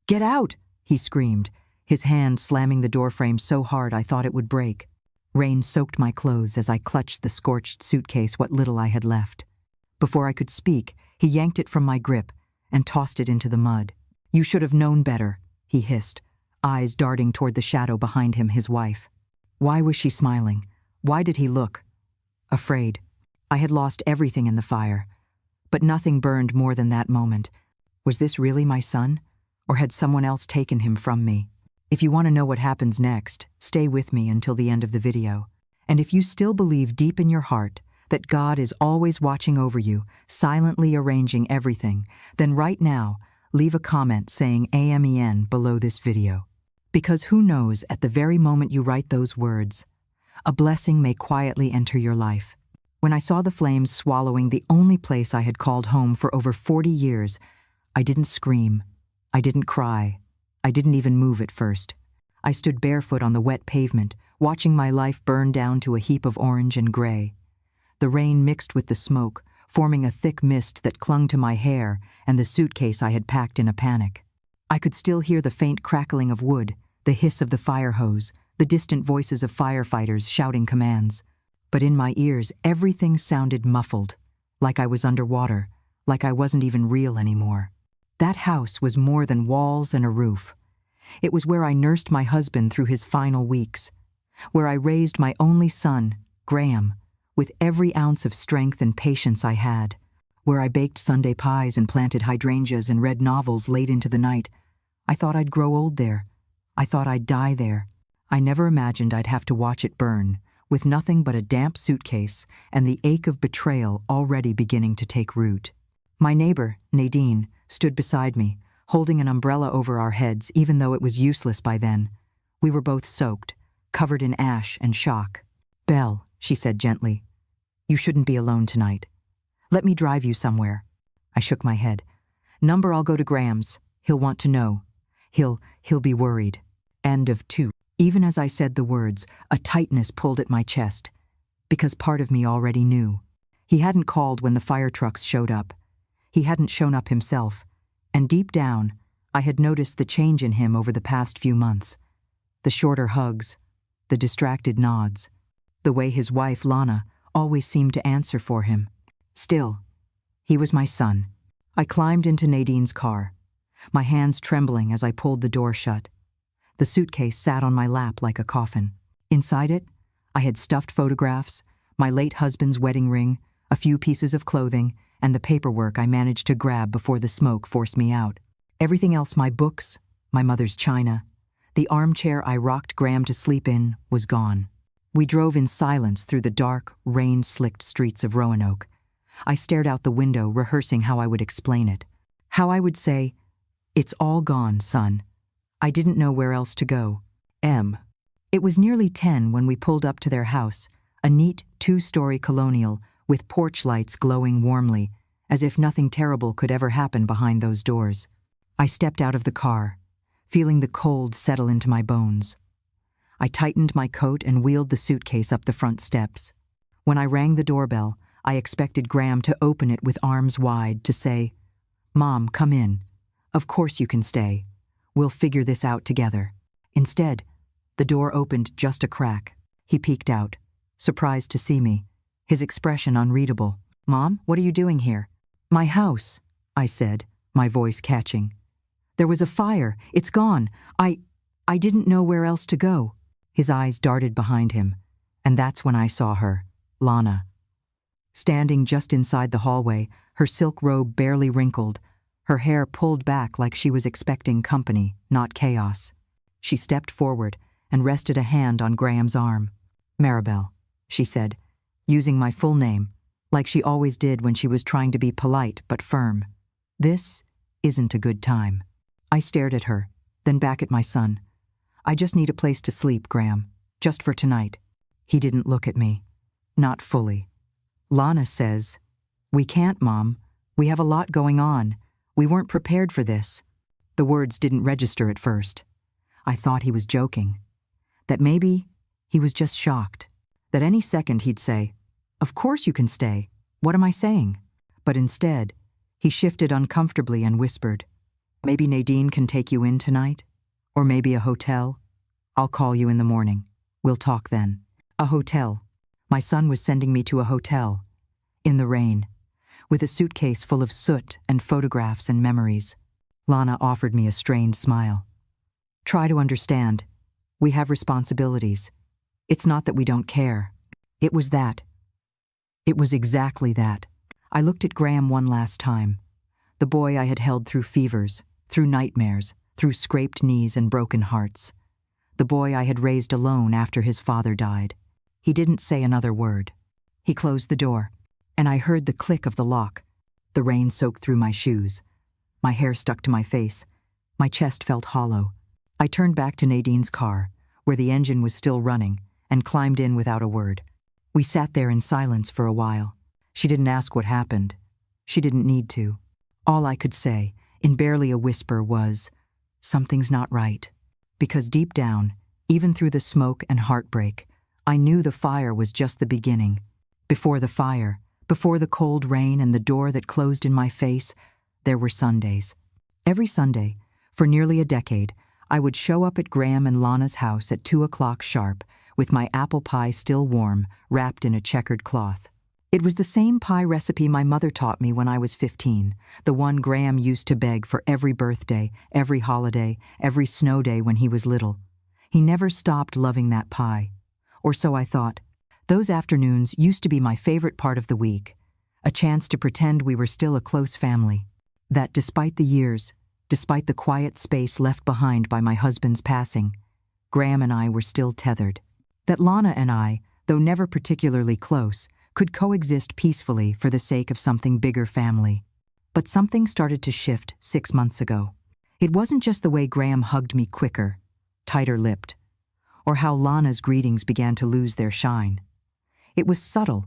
"Get out!" he screamed, his hand slamming the doorframe so hard I thought it would break. Rain soaked my clothes as I clutched the scorched suitcase, what little I had left. Before I could speak, he yanked it from my grip and tossed it into the mud. "You should have known better," he hissed, eyes darting toward the shadow behind him, his wife. Why was she smiling? Why did he look afraid? I had lost everything in the fire, but nothing burned more than that moment. Was this really my son, or had someone else taken him from me? If you want to know what happens next, stay with me until the end of the video. And if you still believe deep in your heart that God is always watching over you, silently arranging everything, then right now, leave a comment saying Amen below this video. Because who knows, at the very moment you write those words, a blessing may quietly enter your life. When I saw the flames swallowing the only place I had called home for over 40 years, I didn't scream. I didn't cry. I didn't even move at first. I stood barefoot on the wet pavement, watching my life burn down to a heap of orange and gray. The rain mixed with the smoke, forming a thick mist that clung to my hair and the suitcase I had packed in a panic. I could still hear the faint crackling of wood, the hiss of the fire hose, the distant voices of firefighters shouting commands. But in my ears, everything sounded muffled, like I was underwater, like I wasn't even real anymore. That house was more than walls and a roof. It was where I nursed my husband through his final weeks, where I raised my only son, Graham, with every ounce of strength and patience I had, where I baked Sunday pies and planted hydrangeas and read novels late into the night. I thought I'd grow old there. I thought I'd die there. I never imagined I'd have to watch it burn, with nothing but a damp suitcase and the ache of betrayal already beginning to take root. My neighbor, Nadine, stood beside me, holding an umbrella over our heads even though it was useless by then. We were both soaked, covered in ash and shock. "Belle," she said gently, "you shouldn't be alone tonight. Let me drive you somewhere." I shook my head. "Number, I'll go to Graham's. He'll want to know. He'll be worried." End of 2. Even as I said the words, a tightness pulled at my chest, because part of me already knew. He hadn't called when the fire trucks showed up. He hadn't shown up himself, and deep down, I had noticed the change in him over the past few months. The shorter hugs, the distracted nods, the way his wife, Lana, always seemed to answer for him. Still, he was my son. I climbed into Nadine's car, my hands trembling as I pulled the door shut. The suitcase sat on my lap like a coffin. Inside it, I had stuffed photographs, my late husband's wedding ring, a few pieces of clothing, and the paperwork I managed to grab before the smoke forced me out. Everything else, my books, my mother's china, the armchair I rocked Graham to sleep in, was gone. We drove in silence through the dark, rain-slicked streets of Roanoke. I stared out the window, rehearsing how I would explain it. How I would say, "It's all gone, son." I didn't know where else to go. It was nearly 10 when we pulled up to their house, a neat 2-story colonial with porch lights glowing warmly, as if nothing terrible could ever happen behind those doors. I stepped out of the car, feeling the cold settle into my bones. I tightened my coat and wheeled the suitcase up the front steps. When I rang the doorbell, I expected Graham to open it with arms wide to say, "Mom, come in. Of course you can stay. We'll figure this out together." Instead, the door opened just a crack. He peeked out, surprised to see me, his expression unreadable. "Mom, what are you doing here?" "My house," I said, my voice catching. "There was a fire. It's gone. I didn't know where else to go." His eyes darted behind him, and that's when I saw her, Lana. Standing just inside the hallway, her silk robe barely wrinkled, her hair pulled back like she was expecting company, not chaos. She stepped forward and rested a hand on Graham's arm. "Maribel," she said, using my full name, like she always did when she was trying to be polite but firm. "This isn't a good time." I stared at her, then back at my son. "I just need a place to sleep, Graham, just for tonight." He didn't look at me. Not fully. "Lana says, 'We can't, Mom. We have a lot going on. We weren't prepared for this.'" The words didn't register at first. I thought he was joking. That maybe he was just shocked. That any second he'd say, "Of course you can stay. What am I saying?" But instead, he shifted uncomfortably and whispered, Maybe Nadine can take you in tonight? Or maybe a hotel? I'll call you in the morning. We'll talk then. A hotel. My son was sending me to a hotel. In the rain. With a suitcase full of soot and photographs and memories. Lana offered me a strained smile. Try to understand. We have responsibilities. It's not that we don't care. It was that. It was exactly that. I looked at Graham one last time. The boy I had held through fevers, through nightmares, through scraped knees and broken hearts. The boy I had raised alone after his father died. He didn't say another word. He closed the door, and I heard the click of the lock. The rain soaked through my shoes. My hair stuck to my face. My chest felt hollow. I turned back to Nadine's car, where the engine was still running, and climbed in without a word. We sat there in silence for a while. She didn't ask what happened. She didn't need to. All I could say, in barely a whisper, was, "Something's not right." Because deep down, even through the smoke and heartbreak, I knew the fire was just the beginning. Before the fire, before the cold rain and the door that closed in my face, there were Sundays. Every Sunday, for nearly a decade, I would show up at Graham and Lana's house at 2 o'clock sharp, with my apple pie still warm, wrapped in a checkered cloth. It was the same pie recipe my mother taught me when I was 15, the one Graham used to beg for every birthday, every holiday, every snow day when he was little. He never stopped loving that pie. Or so I thought. Those afternoons used to be my favorite part of the week, a chance to pretend we were still a close family, that despite the years, despite the quiet space left behind by my husband's passing, Graham and I were still tethered. That Lana and I, though never particularly close, could coexist peacefully for the sake of something bigger family. But something started to shift 6 months ago. It wasn't just the way Graham hugged me quicker, tighter-lipped, or how Lana's greetings began to lose their shine. It was subtle,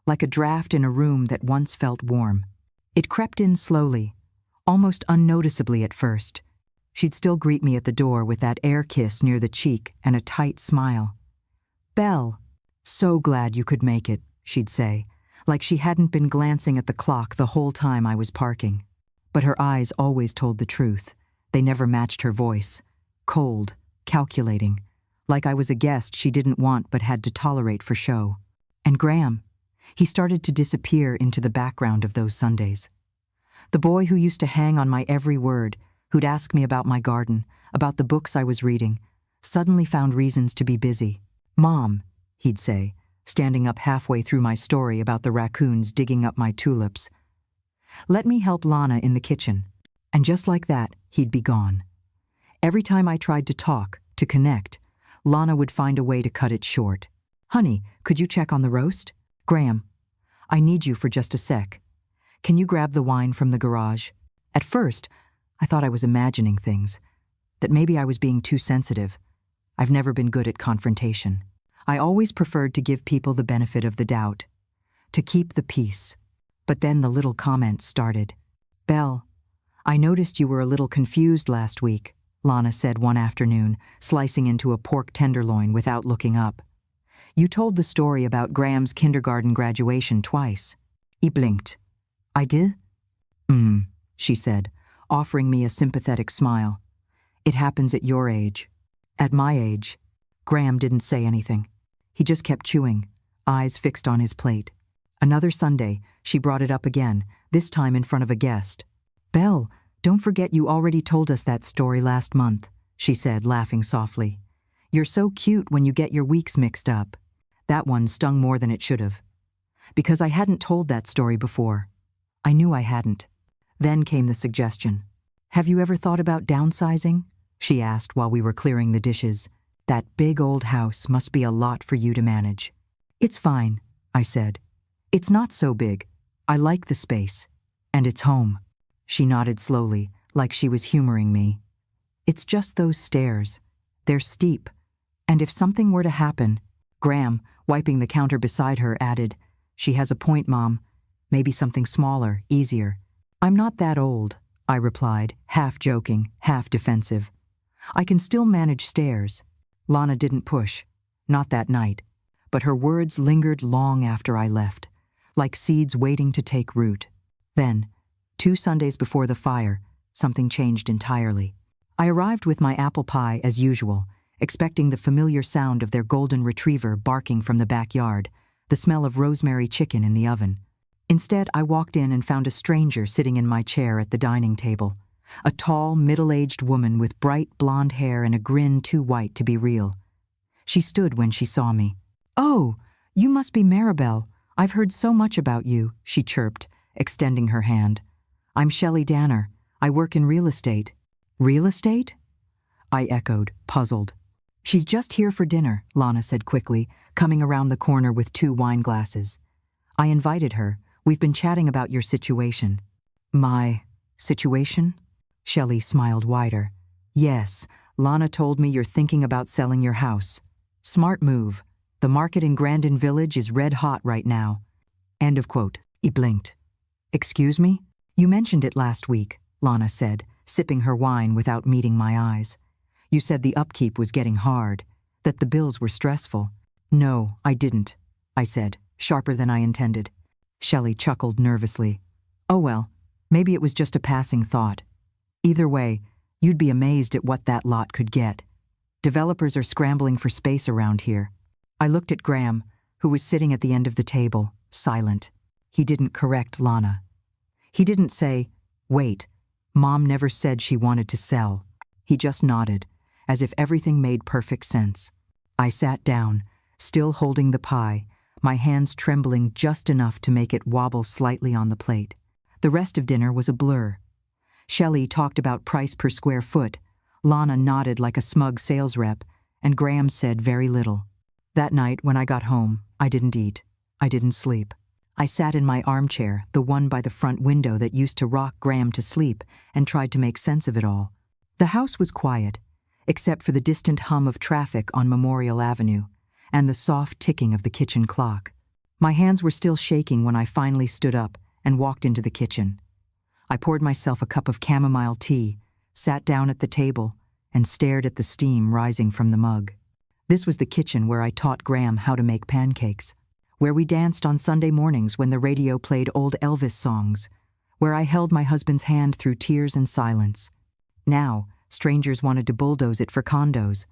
like a draft in a room that once felt warm. It crept in slowly, almost unnoticeably at first. She'd still greet me at the door with that air kiss near the cheek and a tight smile. "Belle, so glad you could make it," she'd say, like she hadn't been glancing at the clock the whole time I was parking. But her eyes always told the truth. They never matched her voice. Cold, calculating, like I was a guest she didn't want but had to tolerate for show. And Graham, he started to disappear into the background of those Sundays. The boy who used to hang on my every word, who'd ask me about my garden, about the books I was reading, suddenly found reasons to be busy. "Mom," he'd say, standing up halfway through my story about the raccoons digging up my tulips, "let me help Lana in the kitchen." And just like that, he'd be gone. Every time I tried to talk, to connect, Lana would find a way to cut it short. "Honey, could you check on the roast? Graham, I need you for just a sec. Can you grab the wine from the garage?" At first, I thought I was imagining things, that maybe I was being too sensitive. I've never been good at confrontation. I always preferred to give people the benefit of the doubt, to keep the peace. But then the little comments started. "Belle, I noticed you were a little confused last week," Lana said one afternoon, slicing into a pork tenderloin without looking up. "You told the story about Graham's kindergarten graduation twice." He blinked. "I did?" She said, offering me a sympathetic smile. "It happens at your age." At my age, Graham didn't say anything. He just kept chewing, eyes fixed on his plate. Another Sunday, she brought it up again, this time in front of a guest. "Belle, don't forget you already told us that story last month," she said, laughing softly. "You're so cute when you get your weeks mixed up." That one stung more than it should have. Because I hadn't told that story before. I knew I hadn't. Then came the suggestion. "Have you ever thought about downsizing?" she asked while we were clearing the dishes. "That big old house must be a lot for you to manage." "It's fine," I said. "It's not so big. I like the space. And it's home." She nodded slowly, like she was humoring me. "It's just those stairs. They're steep. And if something were to happen..." Graham, wiping the counter beside her, added, "She has a point, Mom. Maybe something smaller, easier." "I'm not that old," I replied, half joking, half defensive. "I can still manage stairs." Lana didn't push, not that night, but her words lingered long after I left, like seeds waiting to take root. Then, 2 Sundays before the fire, something changed entirely. I arrived with my apple pie as usual, expecting the familiar sound of their golden retriever barking from the backyard, the smell of rosemary chicken in the oven. Instead, I walked in and found a stranger sitting in my chair at the dining table. A tall, middle-aged woman with bright blonde hair and a grin too white to be real. She stood when she saw me. "Oh, you must be Maribel. I've heard so much about you," she chirped, extending her hand. "I'm Shelley Danner. I work in real estate." "Real estate?" I echoed, puzzled. "She's just here for dinner," Lana said quickly, coming around the corner with 2 wine glasses. "I invited her. We've been chatting about your situation." "My situation?" Shelley smiled wider. "Yes, Lana told me you're thinking about selling your house. Smart move. The market in Grandin Village is red hot right now." End of quote. He blinked. "Excuse me? You mentioned it last week," Lana said, sipping her wine without meeting my eyes. "You said the upkeep was getting hard, that the bills were stressful." "No, I didn't," I said, sharper than I intended. Shelley chuckled nervously. "Oh well, maybe it was just a passing thought. Either way, you'd be amazed at what that lot could get. Developers are scrambling for space around here." I looked at Graham, who was sitting at the end of the table, silent. He didn't correct Lana. He didn't say, "Wait, Mom never said she wanted to sell." He just nodded, as if everything made perfect sense. I sat down, still holding the pie, my hands trembling just enough to make it wobble slightly on the plate. The rest of dinner was a blur. Shelley talked about price per square foot, Lana nodded like a smug sales rep, and Graham said very little. That night, when I got home, I didn't eat. I didn't sleep. I sat in my armchair, the one by the front window that used to rock Graham to sleep, and tried to make sense of it all. The house was quiet, except for the distant hum of traffic on Memorial Avenue, and the soft ticking of the kitchen clock. My hands were still shaking when I finally stood up and walked into the kitchen. I poured myself a cup of chamomile tea, sat down at the table, and stared at the steam rising from the mug. This was the kitchen where I taught Graham how to make pancakes, where we danced on Sunday mornings when the radio played old Elvis songs, where I held my husband's hand through tears and silence. Now, strangers wanted to bulldoze it for condos,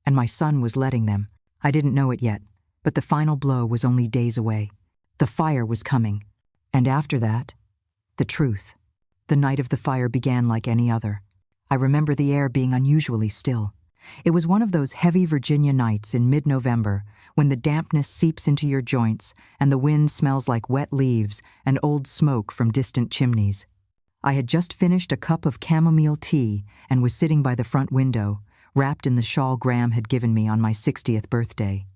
and my son was letting them. I didn't know it yet, but the final blow was only days away. The fire was coming, and after that, the truth. The night of the fire began like any other. I remember the air being unusually still. It was one of those heavy Virginia nights in mid-November when the dampness seeps into your joints and the wind smells like wet leaves and old smoke from distant chimneys. I had just finished a cup of chamomile tea and was sitting by the front window, wrapped in the shawl Graham had given me on my 60th birthday,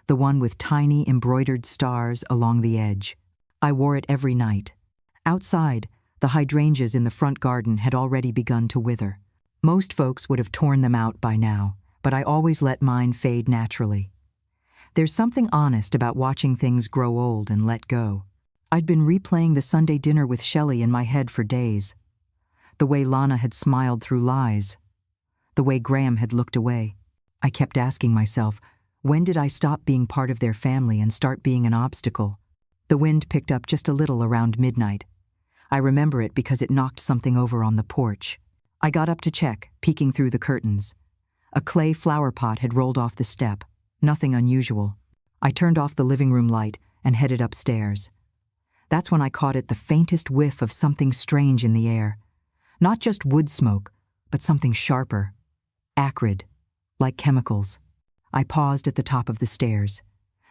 the one with tiny embroidered stars along the edge. I wore it every night. Outside, the hydrangeas in the front garden had already begun to wither. Most folks would have torn them out by now, but I always let mine fade naturally. There's something honest about watching things grow old and let go. I'd been replaying the Sunday dinner with Shelley in my head for days. The way Lana had smiled through lies. The way Graham had looked away. I kept asking myself, when did I stop being part of their family and start being an obstacle? The wind picked up just a little around midnight. I remember it because it knocked something over on the porch. I got up to check, peeking through the curtains. A clay flower pot had rolled off the step, nothing unusual. I turned off the living room light and headed upstairs. That's when I caught the faintest whiff of something strange in the air. Not just wood smoke, but something sharper, acrid, like chemicals. I paused at the top of the stairs.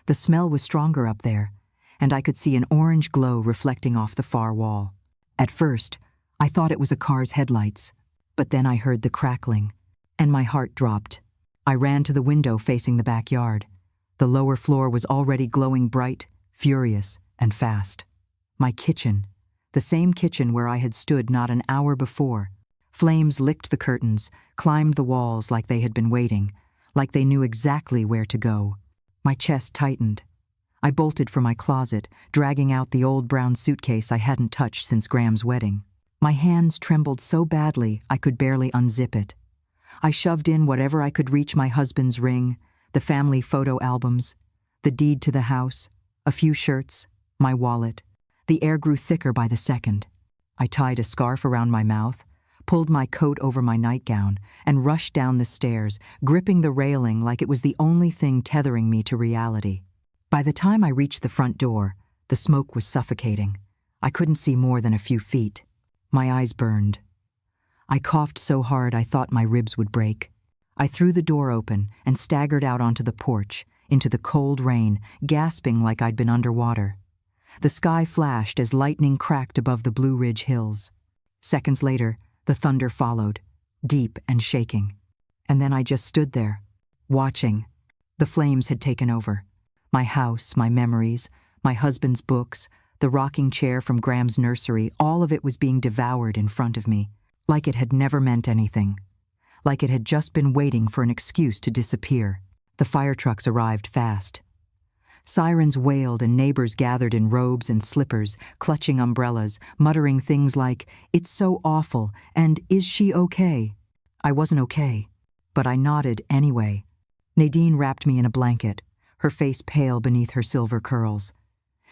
The smell was stronger up there, and I could see an orange glow reflecting off the far wall. At first, I thought it was a car's headlights, but then I heard the crackling, and my heart dropped. I ran to the window facing the backyard. The lower floor was already glowing bright, furious, and fast. My kitchen, the same kitchen where I had stood not an hour before. Flames licked the curtains, climbed the walls like they had been waiting, like they knew exactly where to go. My chest tightened. I bolted for my closet, dragging out the old brown suitcase I hadn't touched since Graham's wedding. My hands trembled so badly I could barely unzip it. I shoved in whatever I could reach: my husband's ring, the family photo albums, the deed to the house, a few shirts, my wallet. The air grew thicker by the second. I tied a scarf around my mouth, pulled my coat over my nightgown, and rushed down the stairs, gripping the railing like it was the only thing tethering me to reality. By the time I reached the front door, the smoke was suffocating. I couldn't see more than a few feet. My eyes burned. I coughed so hard I thought my ribs would break. I threw the door open and staggered out onto the porch, into the cold rain, gasping like I'd been underwater. The sky flashed as lightning cracked above the Blue Ridge Hills. Seconds later, the thunder followed, deep and shaking. And then I just stood there, watching. The flames had taken over. My house, my memories, my husband's books, the rocking chair from Graham's nursery, all of it was being devoured in front of me, like it had never meant anything. Like it had just been waiting for an excuse to disappear. The fire trucks arrived fast. Sirens wailed and neighbors gathered in robes and slippers, clutching umbrellas, muttering things like, "It's so awful," and "Is she okay?" I wasn't okay, but I nodded anyway. Nadine wrapped me in a blanket, her face pale beneath her silver curls.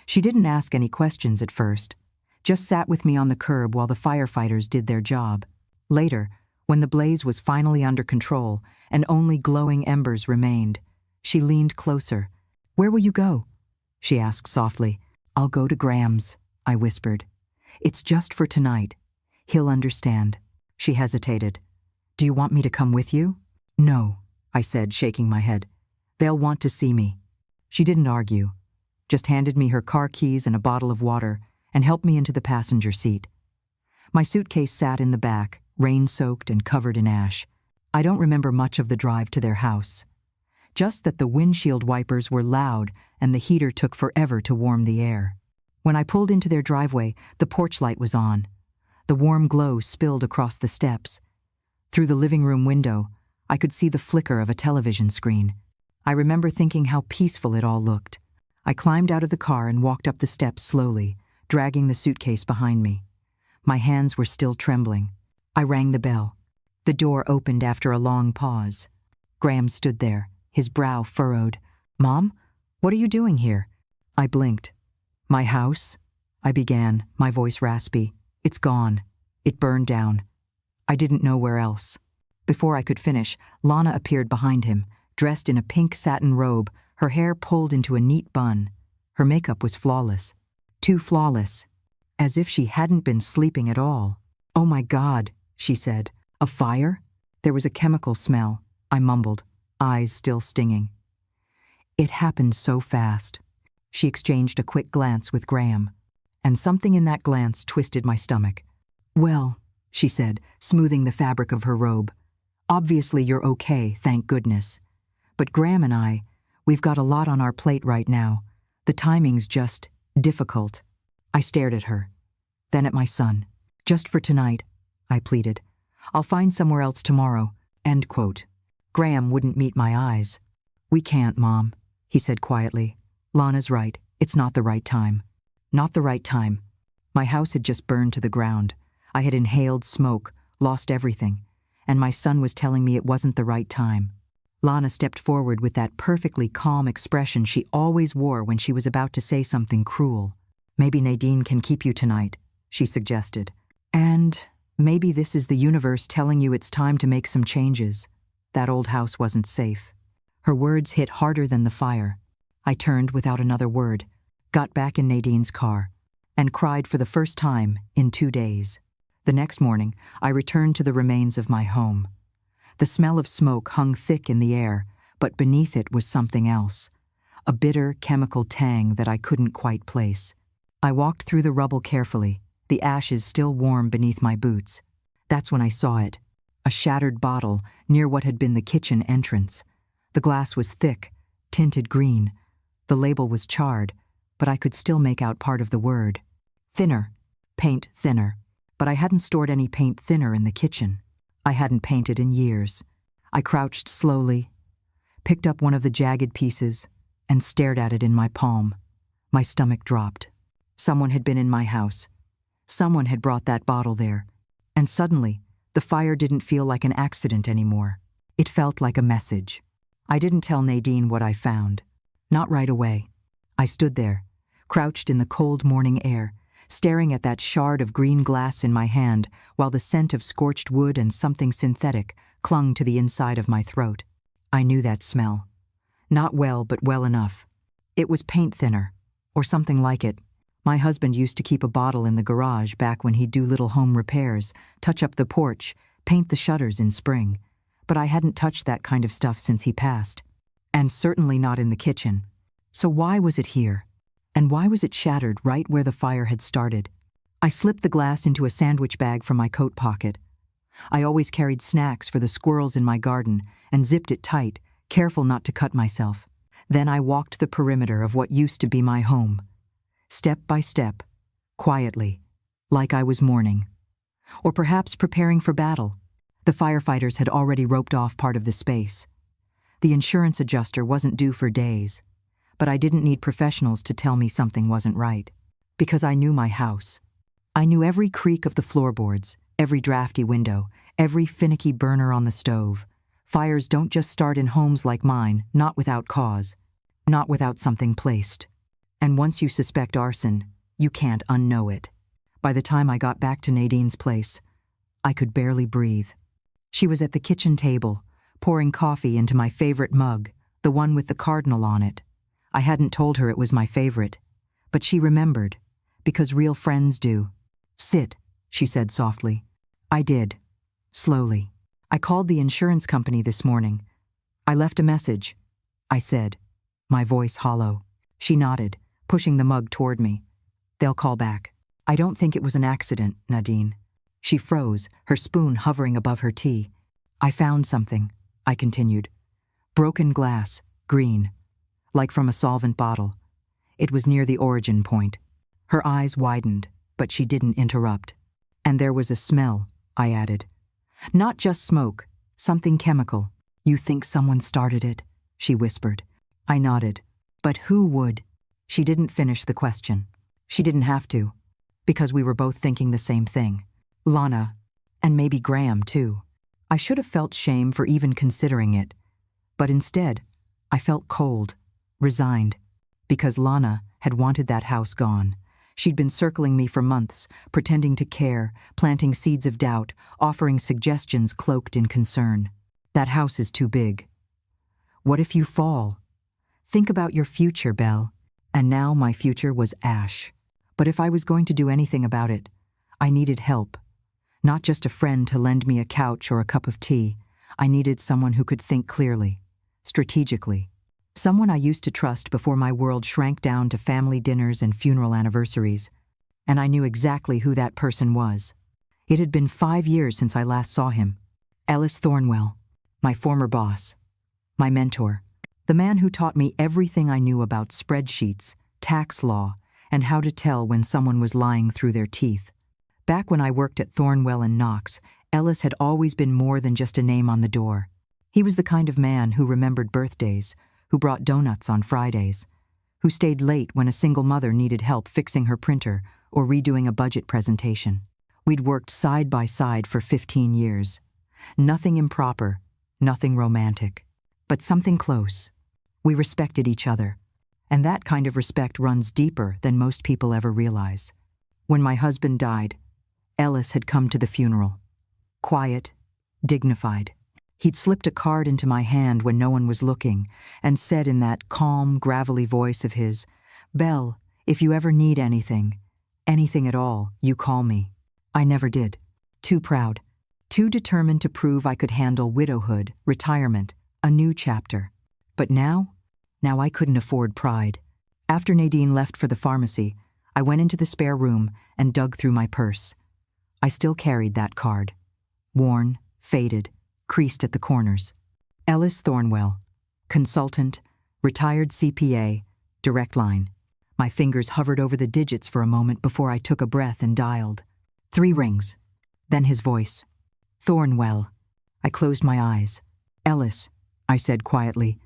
She didn't ask any questions at first, just sat with me on the curb while the firefighters did their job. Later, when the blaze was finally under control and only glowing embers remained, she leaned closer. "Where will you go?" she asked softly. "I'll go to Graham's," I whispered. "It's just for tonight. He'll understand." She hesitated. "Do you want me to come with you?" "No," I said, shaking my head. "They'll want to see me." She didn't argue, just handed me her car keys and a bottle of water and helped me into the passenger seat. My suitcase sat in the back, rain-soaked and covered in ash. I don't remember much of the drive to their house. Just that the windshield wipers were loud and the heater took forever to warm the air. When I pulled into their driveway, the porch light was on. The warm glow spilled across the steps. Through the living room window, I could see the flicker of a television screen. I remember thinking how peaceful it all looked. I climbed out of the car and walked up the steps slowly, dragging the suitcase behind me. My hands were still trembling. I rang the bell. The door opened after a long pause. Graham stood there, his brow furrowed. "Mom, what are you doing here?" I blinked. "My house?" I began, my voice raspy. "It's gone. It burned down. I didn't know where else." Before I could finish, Lana appeared behind him, dressed in a pink satin robe, her hair pulled into a neat bun. Her makeup was flawless. Too flawless. As if she hadn't been sleeping at all. "Oh my God," she said. "A fire?" There was a chemical smell, I mumbled, eyes still stinging. "It happened so fast." She exchanged a quick glance with Graham, and something in that glance twisted my stomach. "Well," she said, smoothing the fabric of her robe, "obviously you're okay, thank goodness. But Graham and we've got a lot on our plate right now. The timing's just difficult." I stared at her, then at my son. "Just for tonight," I pleaded. "I'll find somewhere else tomorrow." End quote. Graham wouldn't meet my eyes. "We can't, Mom," he said quietly. "Lana's right. It's not the right time." Not the right time. My house had just burned to the ground. I had inhaled smoke, lost everything, and my son was telling me it wasn't the right time. Lana stepped forward with that perfectly calm expression she always wore when she was about to say something cruel. "Maybe Nadine can keep you tonight," she suggested. "And maybe this is the universe telling you it's time to make some changes. That old house wasn't safe." Her words hit harder than the fire. I turned without another word, got back in Nadine's car, and cried for the first time in 2 days. The next morning, I returned to the remains of my home. The smell of smoke hung thick in the air, but beneath it was something else, a bitter chemical tang that I couldn't quite place. I walked through the rubble carefully, the ashes still warm beneath my boots. That's when I saw it, a shattered bottle near what had been the kitchen entrance. The glass was thick, tinted green. The label was charred, but I could still make out part of the word. Thinner, paint thinner. But I hadn't stored any paint thinner in the kitchen. I hadn't painted in years. I crouched slowly, picked up one of the jagged pieces, and stared at it in my palm. My stomach dropped. Someone had been in my house. Someone had brought that bottle there. And suddenly, the fire didn't feel like an accident anymore. It felt like a message. I didn't tell Nadine what I found. Not right away. I stood there, crouched in the cold morning air, staring at that shard of green glass in my hand while the scent of scorched wood and something synthetic clung to the inside of my throat. I knew that smell. Not well, but well enough. It was paint thinner, or something like it. My husband used to keep a bottle in the garage back when he'd do little home repairs, touch up the porch, paint the shutters in spring. But I hadn't touched that kind of stuff since he passed. And certainly not in the kitchen. So why was it here? And why was it shattered right where the fire had started? I slipped the glass into a sandwich bag from my coat pocket. I always carried snacks for the squirrels in my garden and zipped it tight, careful not to cut myself. Then I walked the perimeter of what used to be my home. Step by step, quietly, like I was mourning. Or perhaps preparing for battle. The firefighters had already roped off part of the space. The insurance adjuster wasn't due for days, but I didn't need professionals to tell me something wasn't right. Because I knew my house. I knew every creak of the floorboards, every drafty window, every finicky burner on the stove. Fires don't just start in homes like mine, not without cause, not without something placed. And once you suspect arson, you can't unknow it. By the time I got back to Nadine's place, I could barely breathe. She was at the kitchen table, pouring coffee into my favorite mug, the one with the cardinal on it. I hadn't told her it was my favorite, but she remembered, because real friends do. "Sit," she said softly. I did, slowly. "I called the insurance company this morning. I left a message," I said, my voice hollow. She nodded, pushing the mug toward me. "They'll call back. I don't think it was an accident, Nadine." She froze, her spoon hovering above her tea. "I found something," I continued. "Broken glass, green, like from a solvent bottle. It was near the origin point." Her eyes widened, but she didn't interrupt. "And there was a smell," I added. "Not just smoke, something chemical." "You think someone started it?" she whispered. I nodded. "But who would?" She didn't finish the question. She didn't have to, because we were both thinking the same thing. Lana, and maybe Graham too. I should have felt shame for even considering it, but instead, I felt cold, resigned, because Lana had wanted that house gone. She'd been circling me for months, pretending to care, planting seeds of doubt, offering suggestions cloaked in concern. "That house is too big. What if you fall? Think about your future, Belle." And now my future was ash. But if I was going to do anything about it, I needed help. Not just a friend to lend me a couch or a cup of tea. I needed someone who could think clearly, strategically. Someone I used to trust before my world shrank down to family dinners and funeral anniversaries. And I knew exactly who that person was. It had been 5 years since I last saw him. Ellis Thornwell, my former boss, my mentor, the man who taught me everything I knew about spreadsheets, tax law, and how to tell when someone was lying through their teeth. Back when I worked at Thornwell and Knox, Ellis had always been more than just a name on the door. He was the kind of man who remembered birthdays, who brought donuts on Fridays, who stayed late when a single mother needed help fixing her printer or redoing a budget presentation. We'd worked side by side for 15 years. Nothing improper, nothing romantic, but something close. We respected each other, and that kind of respect runs deeper than most people ever realize. When my husband died, Ellis had come to the funeral. Quiet, dignified. He'd slipped a card into my hand when no one was looking and said in that calm, gravelly voice of his, "Belle, if you ever need anything at all, you call me." I never did. Too proud. Too determined to prove I could handle widowhood, retirement, a new chapter. But now I couldn't afford pride. After Nadine left for the pharmacy, I went into the spare room and dug through my purse. I still carried that card. Worn, faded, creased at the corners. Ellis Thornwell, consultant, retired CPA, direct line. My fingers hovered over the digits for a moment before I took a breath and dialed. 3 rings. Then his voice. "Thornwell." I closed my eyes. "Ellis," I said quietly.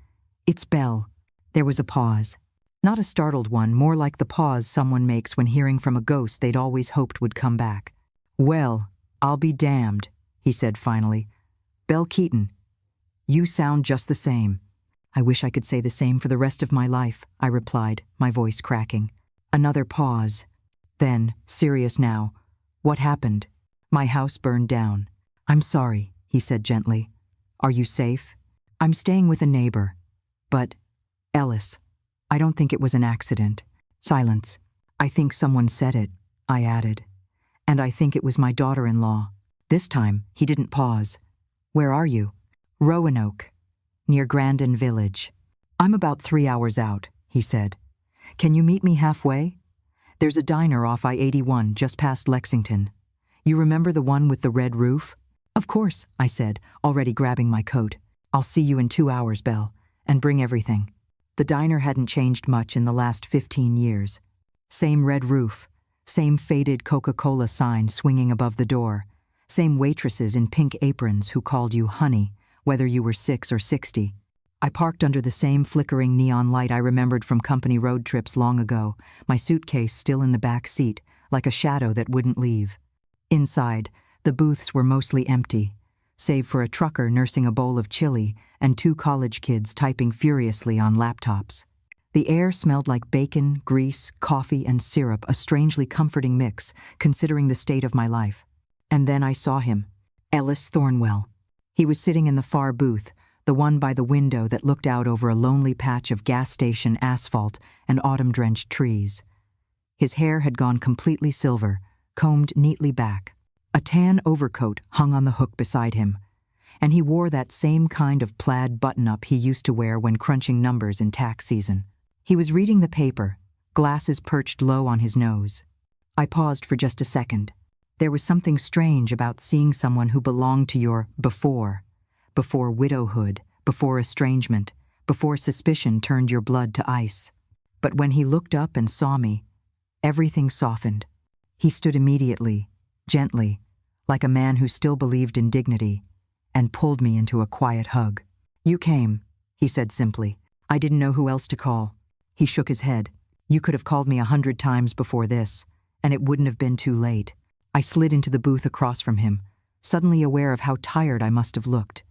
"It's Belle." There was a pause. Not a startled one, more like the pause someone makes when hearing from a ghost they'd always hoped would come back. "Well, I'll be damned," he said finally. "Belle Keaton, you sound just the same." "I wish I could say the same for the rest of my life," I replied, my voice cracking. Another pause. Then, serious now, what happened? My house burned down. I'm sorry, he said gently. Are you safe? I'm staying with a neighbor. But, Ellis, I don't think it was an accident. Silence. I think someone said it, I added. And I think it was my daughter-in-law. This time, he didn't pause. Where are you? Roanoke, near Grandin Village. I'm about 3 hours out, he said. Can you meet me halfway? There's a diner off I-81 just past Lexington. You remember the one with the red roof? Of course, I said, already grabbing my coat. I'll see you in 2 hours, Belle, and bring everything. The diner hadn't changed much in the last 15 years. Same red roof, same faded Coca-Cola sign swinging above the door, same waitresses in pink aprons who called you honey, whether you were 6 or 60. I parked under the same flickering neon light I remembered from company road trips long ago, my suitcase still in the back seat, like a shadow that wouldn't leave. Inside, the booths were mostly empty, save for a trucker nursing a bowl of chili and 2 college kids typing furiously on laptops. The air smelled like bacon, grease, coffee, and syrup, a strangely comforting mix, considering the state of my life. And then I saw him, Ellis Thornwell. He was sitting in the far booth, the one by the window that looked out over a lonely patch of gas station asphalt and autumn-drenched trees. His hair had gone completely silver, combed neatly back. A tan overcoat hung on the hook beside him, and he wore that same kind of plaid button-up he used to wear when crunching numbers in tax season. He was reading the paper, glasses perched low on his nose. I paused for just a second. There was something strange about seeing someone who belonged to your before widowhood, before estrangement, before suspicion turned your blood to ice. But when he looked up and saw me, everything softened. He stood immediately, gently, like a man who still believed in dignity, and pulled me into a quiet hug. You came, he said simply. I didn't know who else to call. He shook his head. You could have called me 100 times before this, and it wouldn't have been too late. I slid into the booth across from him, suddenly aware of how tired I must have looked.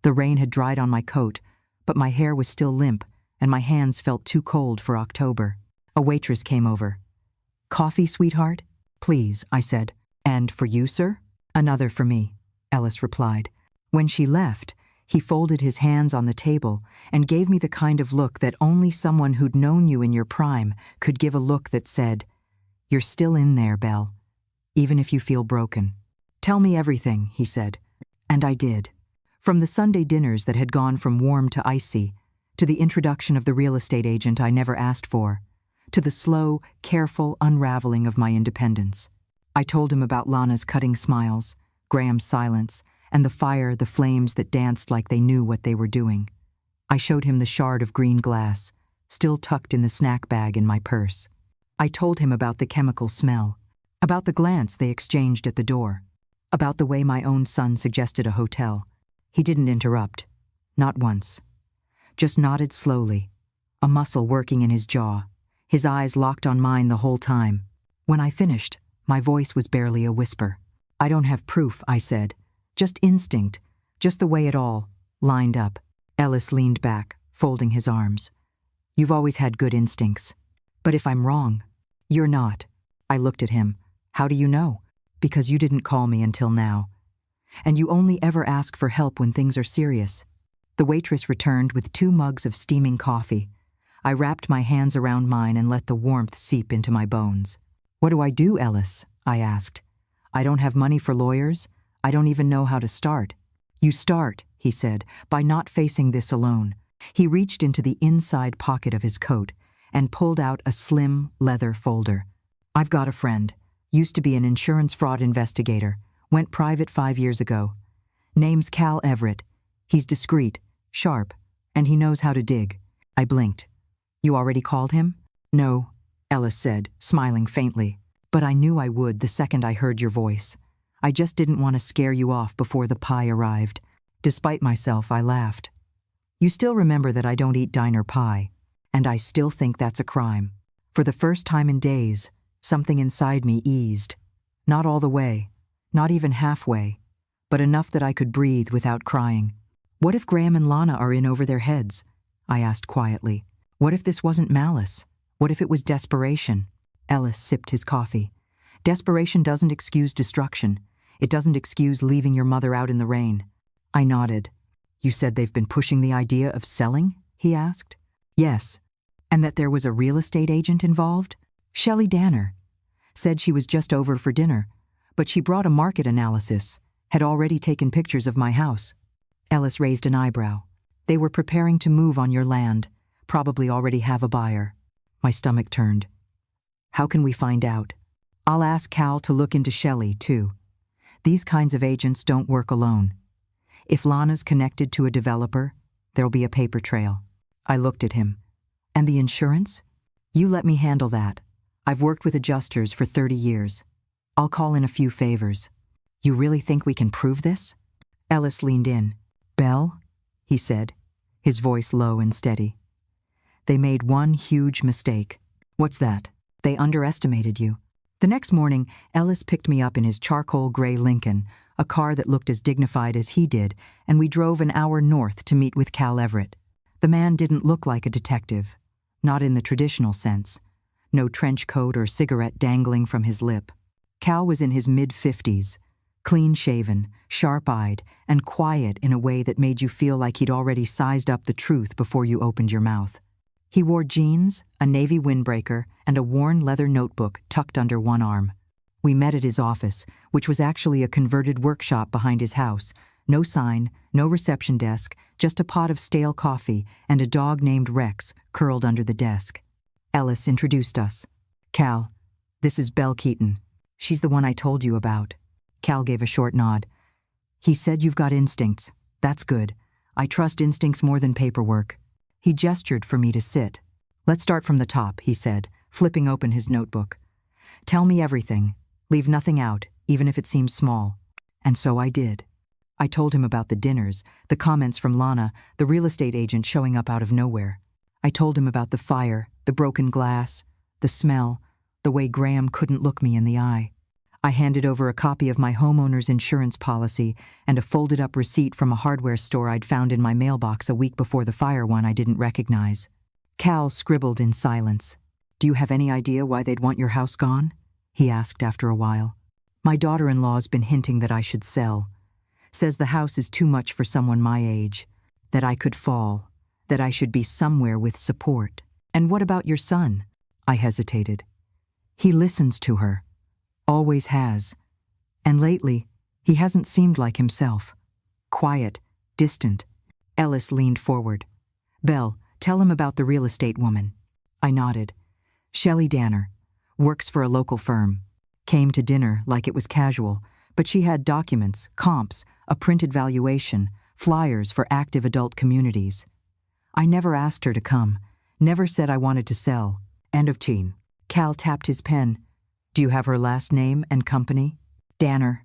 The rain had dried on my coat, but my hair was still limp, and my hands felt too cold for October. A waitress came over. Coffee, sweetheart? Please, I said. And for you, sir? Another for me, Ellis replied. When she left, he folded his hands on the table and gave me the kind of look that only someone who'd known you in your prime could give, a look that said, You're still in there, Belle, even if you feel broken. Tell me everything, he said. And I did. From the Sunday dinners that had gone from warm to icy, to the introduction of the real estate agent I never asked for, to the slow, careful unraveling of my independence. I told him about Lana's cutting smiles, Graham's silence, and the flames that danced like they knew what they were doing. I showed him the shard of green glass, still tucked in the snack bag in my purse. I told him about the chemical smell, about the glance they exchanged at the door, about the way my own son suggested a hotel. He didn't interrupt, not once. Just nodded slowly, a muscle working in his jaw, his eyes locked on mine the whole time. When I finished, my voice was barely a whisper. I don't have proof, I said. Just instinct, just the way it all lined up. Ellis leaned back, folding his arms. You've always had good instincts. But if I'm wrong, you're not. I looked at him. How do you know? Because you didn't call me until now. And you only ever ask for help when things are serious. The waitress returned with 2 mugs of steaming coffee. I wrapped my hands around mine and let the warmth seep into my bones. What do I do, Ellis? I asked. I don't have money for lawyers. I don't even know how to start. You start, he said, by not facing this alone. He reached into the inside pocket of his coat and pulled out a slim leather folder. I've got a friend. Used to be an insurance fraud investigator. Went private 5 years ago. Name's Cal Everett. He's discreet, sharp, and he knows how to dig. I blinked. You already called him? No, Ellis said, smiling faintly. But I knew I would the second I heard your voice. I just didn't want to scare you off before the pie arrived. Despite myself, I laughed. You still remember that I don't eat diner pie, and I still think that's a crime. For the first time in days, something inside me eased. Not all the way, not even halfway, but enough that I could breathe without crying. What if Graham and Lana are in over their heads? I asked quietly. What if this wasn't malice? What if it was desperation? Ellis sipped his coffee. Desperation doesn't excuse destruction. It doesn't excuse leaving your mother out in the rain. I nodded. You said they've been pushing the idea of selling? He asked. Yes. And that there was a real estate agent involved? Shelley Danner. Said she was just over for dinner, but she brought a market analysis, had already taken pictures of my house. Ellis raised an eyebrow. They were preparing to move on your land, probably already have a buyer. My stomach turned. How can we find out? I'll ask Cal to look into Shelley, too. These kinds of agents don't work alone. If Lana's connected to a developer, there'll be a paper trail. I looked at him. And the insurance? You let me handle that. I've worked with adjusters for 30 years. I'll call in a few favors. You really think we can prove this? Ellis leaned in. Belle, he said, his voice low and steady. They made one huge mistake. What's that? They underestimated you. The next morning, Ellis picked me up in his charcoal gray Lincoln, a car that looked as dignified as he did, and we drove an hour north to meet with Cal Everett. The man didn't look like a detective, not in the traditional sense. No trench coat or cigarette dangling from his lip. Cal was in his mid-50s, clean-shaven, sharp-eyed, and quiet in a way that made you feel like he'd already sized up the truth before you opened your mouth. He wore jeans, a navy windbreaker, and a worn leather notebook tucked under one arm. We met at his office, which was actually a converted workshop behind his house. No sign, no reception desk, just a pot of stale coffee and a dog named Rex curled under the desk. Ellis introduced us. Cal, this is Belle Keaton. She's the one I told you about. Cal gave a short nod. He said you've got instincts. That's good. I trust instincts more than paperwork. He gestured for me to sit. Let's start from the top, he said, flipping open his notebook. Tell me everything. Leave nothing out, even if it seems small. And so I did. I told him about the dinners, the comments from Lana, the real estate agent showing up out of nowhere. I told him about the fire, the broken glass, the smell, the way Graham couldn't look me in the eye. I handed over a copy of my homeowner's insurance policy and a folded-up receipt from a hardware store I'd found in my mailbox a week before the fire one I didn't recognize. Cal scribbled in silence. Do you have any idea why they'd want your house gone? He asked after a while. My daughter-in-law's been hinting that I should sell. Says the house is too much for someone my age. That I could fall. That I should be somewhere with support. And what about your son? I hesitated. He listens to her. Always has. And lately, he hasn't seemed like himself. Quiet, distant. Ellis leaned forward. Belle, tell him about the real estate woman. I nodded. Shelley Danner. Works for a local firm. Came to dinner like it was casual, but she had documents, comps, a printed valuation, flyers for active adult communities. I never asked her to come. Never said I wanted to sell. End of teen. Cal tapped his pen. Do you have her last name and company? Danner.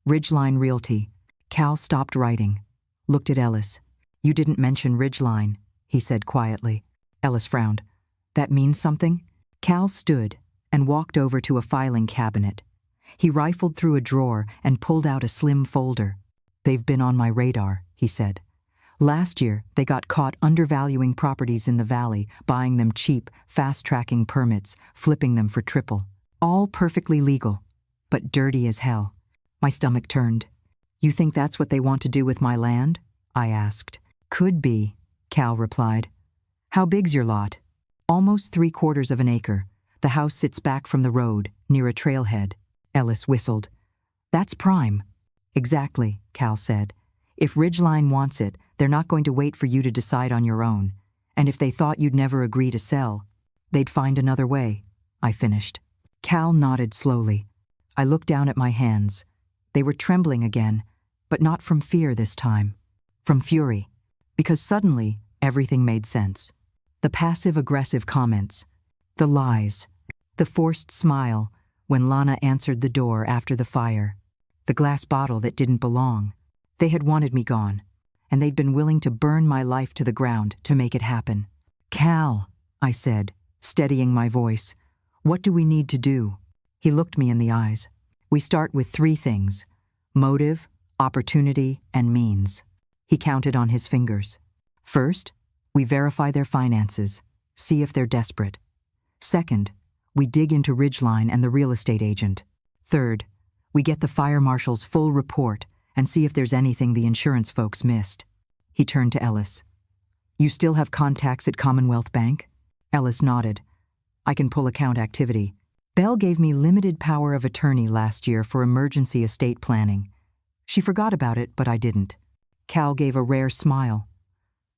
Ridgeline Realty. Cal stopped writing. Looked at Ellis. You didn't mention Ridgeline, he said quietly. Ellis frowned. That means something? Cal stood and walked over to a filing cabinet. He rifled through a drawer and pulled out a slim folder. They've been on my radar, he said. Last year, they got caught undervaluing properties in the valley, buying them cheap, fast-tracking permits, flipping them for triple. All perfectly legal, but dirty as hell. My stomach turned. You think that's what they want to do with my land? I asked. Could be, Cal replied. How big's your lot? Almost 3/4 of an acre. The house sits back from the road, near a trailhead. Ellis whistled. That's prime. Exactly, Cal said. If Ridgeline wants it, they're not going to wait for you to decide on your own. And if they thought you'd never agree to sell, they'd find another way, I finished. Cal nodded slowly. I looked down at my hands. They were trembling again, but not from fear this time. From fury. Because suddenly, everything made sense. The passive-aggressive comments. The lies. The forced smile when Lana answered the door after the fire. The glass bottle that didn't belong. They had wanted me gone, and they'd been willing to burn my life to the ground to make it happen. Cal, I said, steadying my voice. What do we need to do? He looked me in the eyes. We start with 3 things: motive, opportunity, and means. He counted on his fingers. First, we verify their finances, see if they're desperate. Second, We dig into Ridgeline and the real estate agent. Third, we get the fire marshal's full report and see if there's anything the insurance folks missed. He turned to Ellis. You still have contacts at Commonwealth Bank? Ellis nodded. I can pull account activity. Belle gave me limited power of attorney last year for emergency estate planning. She forgot about it, but I didn't. Cal gave a rare smile.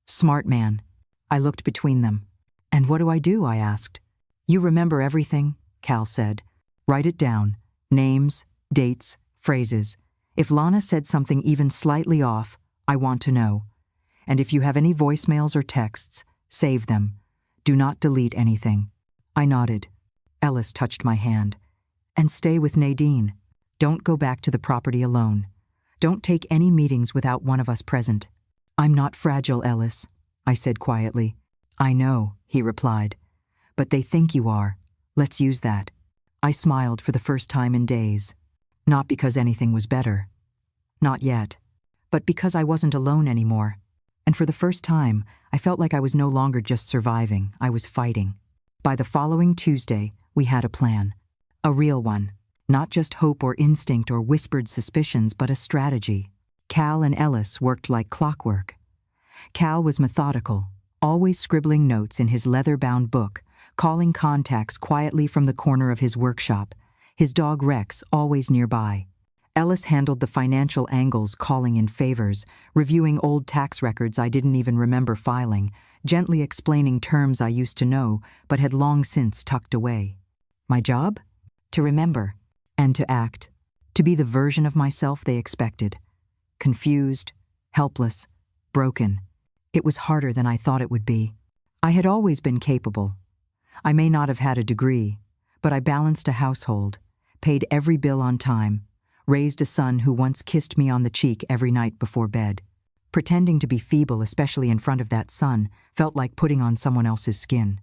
Smart man. I looked between them. And what do? I asked. You remember everything, Cal said. Write it down. Names, dates, phrases. If Lana said something even slightly off, I want to know. And if you have any voicemails or texts, save them. Do not delete anything. I nodded. Ellis touched my hand. And stay with Nadine. Don't go back to the property alone. Don't take any meetings without one of us present. I'm not fragile, Ellis, I said quietly. I know, he replied. But they think you are. Let's use that. I smiled for the first time in days. Not because anything was better. Not yet. But because I wasn't alone anymore. And for the first time, I felt like I was no longer just surviving, I was fighting. By the following Tuesday, we had a plan. A real one. Not just hope or instinct or whispered suspicions, but a strategy. Cal and Ellis worked like clockwork. Cal was methodical, always scribbling notes in his leather-bound book, calling contacts quietly from the corner of his workshop, his dog Rex always nearby. Ellis handled the financial angles, calling in favors, reviewing old tax records I didn't even remember filing, gently explaining terms I used to know but had long since tucked away. My job? To remember. And to act. To be the version of myself they expected. Confused, helpless, broken. It was harder than I thought it would be. I had always been capable. I may not have had a degree, but I balanced a household, paid every bill on time, raised a son who once kissed me on the cheek every night before bed. Pretending to be feeble, especially in front of that son, felt like putting on someone else's skin.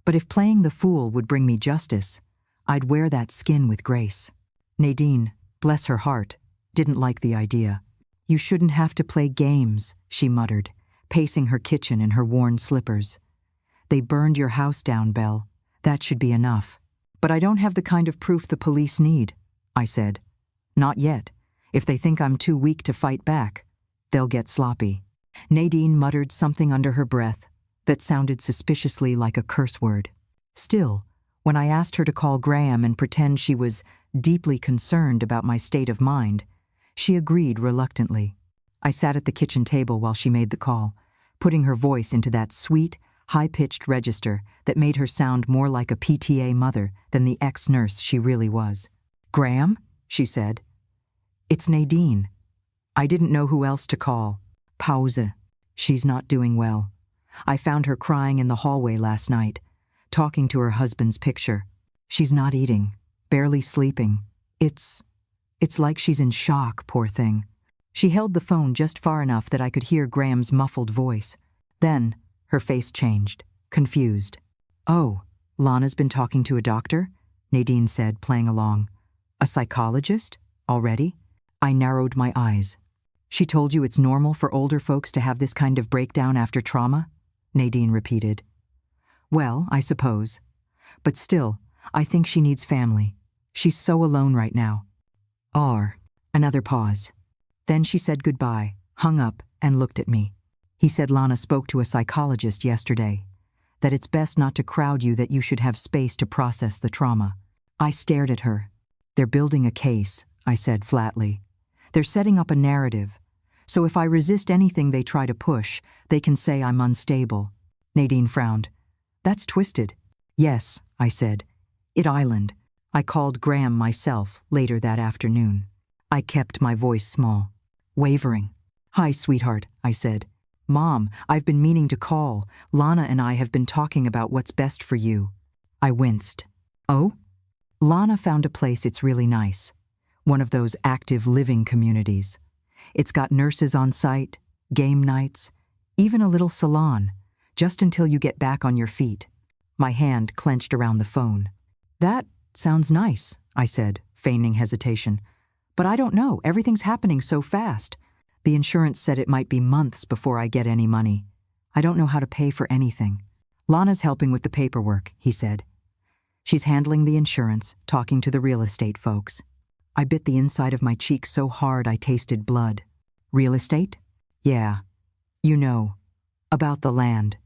But if playing the fool would bring me justice, I'd wear that skin with grace. Nadine, bless her heart, didn't like the idea. You shouldn't have to play games, she muttered, pacing her kitchen in her worn slippers. They burned your house down, Belle. That should be enough. But I don't have the kind of proof the police need, I said. Not yet. If they think I'm too weak to fight back, they'll get sloppy. Nadine muttered something under her breath that sounded suspiciously like a curse word. Still, when I asked her to call Graham and pretend she was deeply concerned about my state of mind, she agreed reluctantly. I sat at the kitchen table while she made the call, putting her voice into that sweet, high-pitched register that made her sound more like a PTA mother than the ex-nurse she really was. Graham? She said. It's Nadine. I didn't know who else to call. Pause. She's not doing well. I found her crying in the hallway last night, talking to her husband's picture. She's not eating, barely sleeping. It's like she's in shock, poor thing. She held the phone just far enough that I could hear Graham's muffled voice. Then, her face changed, confused. Oh, Lana's been talking to a doctor? Nadine said, playing along. A psychologist? Already? I narrowed my eyes. She told you it's normal for older folks to have this kind of breakdown after trauma? Nadine repeated. Well, I suppose. But still, I think she needs family. She's so alone right now. Another pause. Then she said goodbye, hung up, and looked at me. He said Lana spoke to a psychologist yesterday, that it's best not to crowd you, that you should have space to process the trauma. I stared at her. They're building a case, I said flatly. They're setting up a narrative. So if I resist anything they try to push, they can say I'm unstable. Nadine frowned. That's twisted. Yes, I said. It Island. I called Graham myself later that afternoon. I kept my voice small, wavering. Hi, sweetheart, I said. Mom, I've been meaning to call. Lana and I have been talking about what's best for you. I winced. Oh? Lana found a place it's really nice. One of those active living communities. It's got nurses on site, game nights, even a little salon, just until you get back on your feet. My hand clenched around the phone. That sounds nice, I said, feigning hesitation. But I don't know, everything's happening so fast. The insurance said it might be months before I get any money. I don't know how to pay for anything. Lana's helping with the paperwork, he said. She's handling the insurance, talking to the real estate folks. I bit the inside of my cheek so hard I tasted blood. Real estate? Yeah. You know. About the land.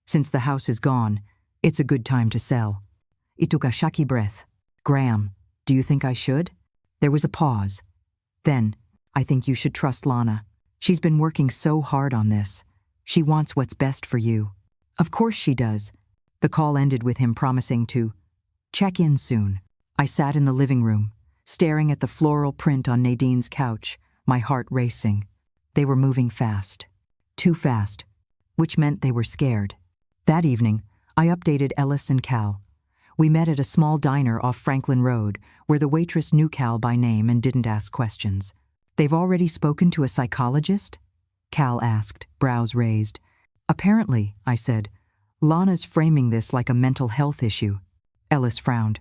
Since the house is gone, it's a good time to sell. It took a shaky breath. Graham, do you think I should? There was a pause. Then, I think you should trust Lana. She's been working so hard on this. She wants what's best for you. Of course she does. The call ended with him promising to check in soon. I sat in the living room, staring at the floral print on Nadine's couch, my heart racing. They were moving fast. Too fast. Which meant they were scared. That evening, I updated Ellis and Cal. We met at a small diner off Franklin Road, where the waitress knew Cal by name and didn't ask questions. They've already spoken to a psychologist? Cal asked, brows raised. Apparently, I said. Lana's framing this like a mental health issue. Ellis frowned.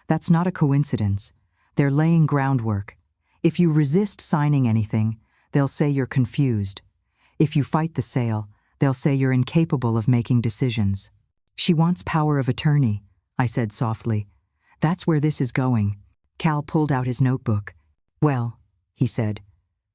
That's not a coincidence. They're laying groundwork. If you resist signing anything, they'll say you're confused. If you fight the sale, they'll say you're incapable of making decisions. She wants power of attorney, I said softly. That's where this is going. Cal pulled out his notebook. Well, he said,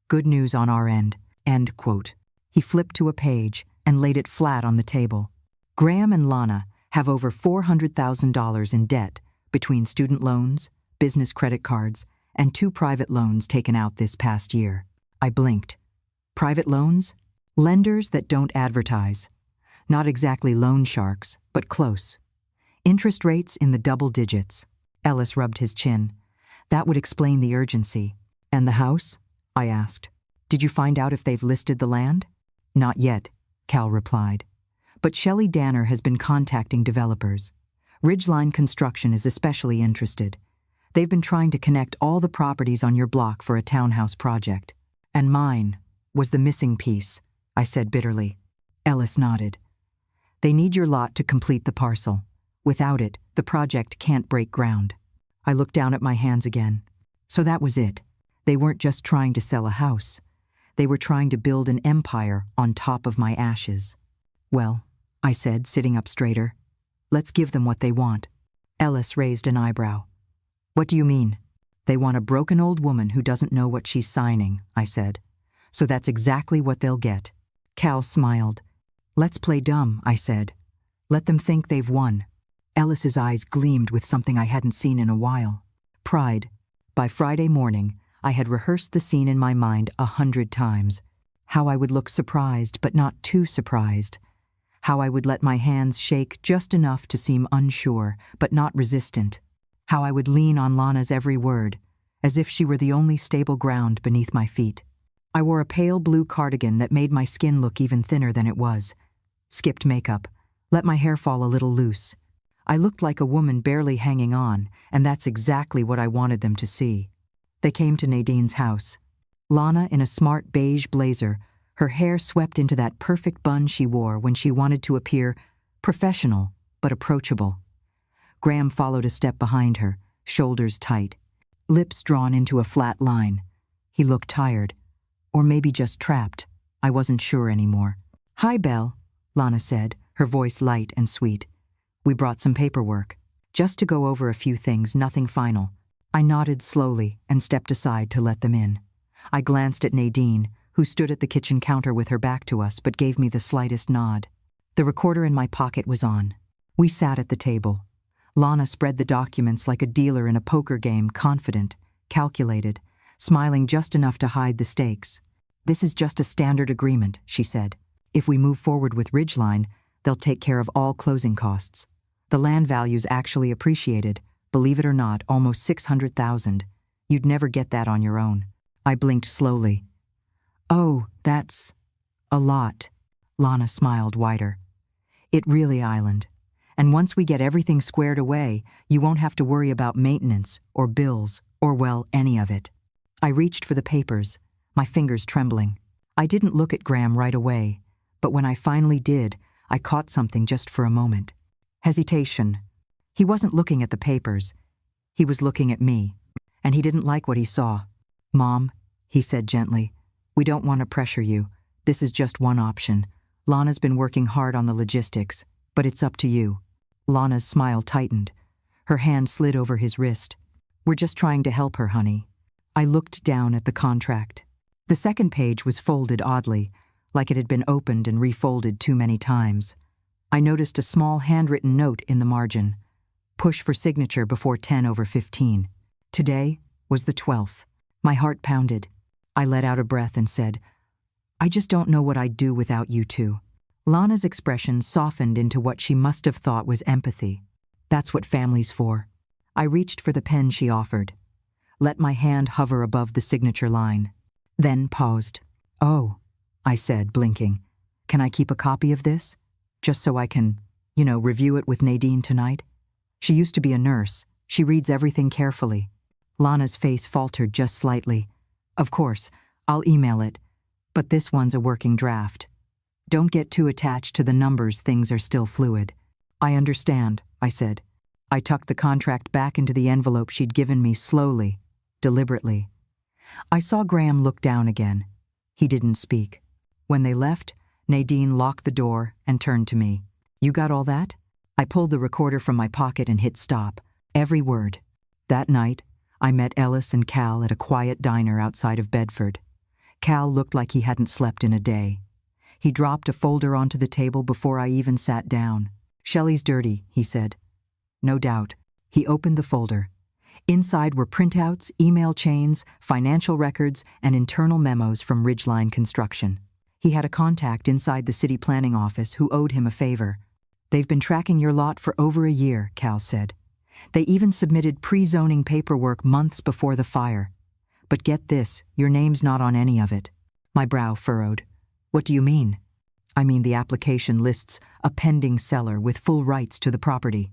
good news on our end. End quote. He flipped to a page and laid it flat on the table. Graham and Lana have over $400,000 in debt between student loans, business credit cards, and 2 private loans taken out this past year. I blinked. Private loans? Lenders that don't advertise. Not exactly loan sharks, but close. Interest rates in the double digits. Ellis rubbed his chin. That would explain the urgency. And the house? I asked. Did you find out if they've listed the land? Not yet, Cal replied. But Shelley Danner has been contacting developers. Ridgeline Construction is especially interested. They've been trying to connect all the properties on your block for a townhouse project. And mine was the missing piece, I said bitterly. Ellis nodded. They need your lot to complete the parcel. Without it, the project can't break ground. I looked down at my hands again. So that was it. They weren't just trying to sell a house. They were trying to build an empire on top of my ashes. Well, I said, sitting up straighter. Let's give them what they want. Ellis raised an eyebrow. What do you mean? They want a broken old woman who doesn't know what she's signing, I said. So that's exactly what they'll get. Cal smiled. Let's play dumb, I said. Let them think they've won. Ellis's eyes gleamed with something I hadn't seen in a while. Pride. By Friday morning, I had rehearsed the scene in my mind 100 times. How I would look surprised, but not too surprised. How I would let my hands shake just enough to seem unsure, but not resistant. How I would lean on Lana's every word, as if she were the only stable ground beneath my feet. I wore a pale blue cardigan that made my skin look even thinner than it was. Skipped makeup, let my hair fall a little loose. I looked like a woman barely hanging on, and that's exactly what I wanted them to see. They came to Nadine's house. Lana in a smart beige blazer, her hair swept into that perfect bun she wore when she wanted to appear professional but approachable. Graham followed a step behind her, shoulders tight, lips drawn into a flat line. He looked tired, or maybe just trapped. I wasn't sure anymore. Hi, Belle, Lana said, her voice light and sweet. We brought some paperwork. Just to go over a few things, nothing final. I nodded slowly and stepped aside to let them in. I glanced at Nadine, who stood at the kitchen counter with her back to us but gave me the slightest nod. The recorder in my pocket was on. We sat at the table. Lana spread the documents like a dealer in a poker game, confident, calculated, smiling just enough to hide the stakes. This is just a standard agreement, she said. If we move forward with Ridgeline, they'll take care of all closing costs. The land value's actually appreciated. Believe it or not, almost $600,000. You'd never get that on your own. I blinked slowly. Oh, that's a lot. Lana smiled wider. It really, Island. And once we get everything squared away, you won't have to worry about maintenance or bills or, well, any of it. I reached for the papers, my fingers trembling. I didn't look at Graham right away, but when I finally did, I caught something just for a moment. Hesitation. He wasn't looking at the papers. He was looking at me, and he didn't like what he saw. Mom, he said gently, we don't want to pressure you. This is just one option. Lana's been working hard on the logistics, but it's up to you. Lana's smile tightened. Her hand slid over his wrist. "We're just trying to help her, honey." I looked down at the contract. The second page was folded oddly, like it had been opened and refolded too many times. I noticed a small handwritten note in the margin. "Push for signature before 10:15. Today was the 12th. My heart pounded. I let out a breath and said, "I just don't know what I'd do without you two." Lana's expression softened into what she must have thought was empathy. "That's what family's for." I reached for the pen she offered. Let my hand hover above the signature line. Then paused. "Oh," I said, blinking. "Can I keep a copy of this? Just so I can, review it with Nadine tonight? She used to be a nurse. She reads everything carefully." Lana's face faltered just slightly. "Of course, I'll email it. But this one's a working draft. Don't get too attached to the numbers, things are still fluid." "I understand," I said. I tucked the contract back into the envelope she'd given me slowly, deliberately. I saw Graham look down again. He didn't speak. When they left, Nadine locked the door and turned to me. "You got all that?" I pulled the recorder from my pocket and hit stop. Every word. That night, I met Ellis and Cal at a quiet diner outside of Bedford. Cal looked like he hadn't slept in a day. He dropped a folder onto the table before I even sat down. "Shelley's dirty," he said. "No doubt." He opened the folder. Inside were printouts, email chains, financial records, and internal memos from Ridgeline Construction. He had a contact inside the city planning office who owed him a favor. "They've been tracking your lot for over a year," Cal said. "They even submitted pre-zoning paperwork months before the fire. But get this, your name's not on any of it." My brow furrowed. "What do you mean?" "I mean the application lists a pending seller with full rights to the property."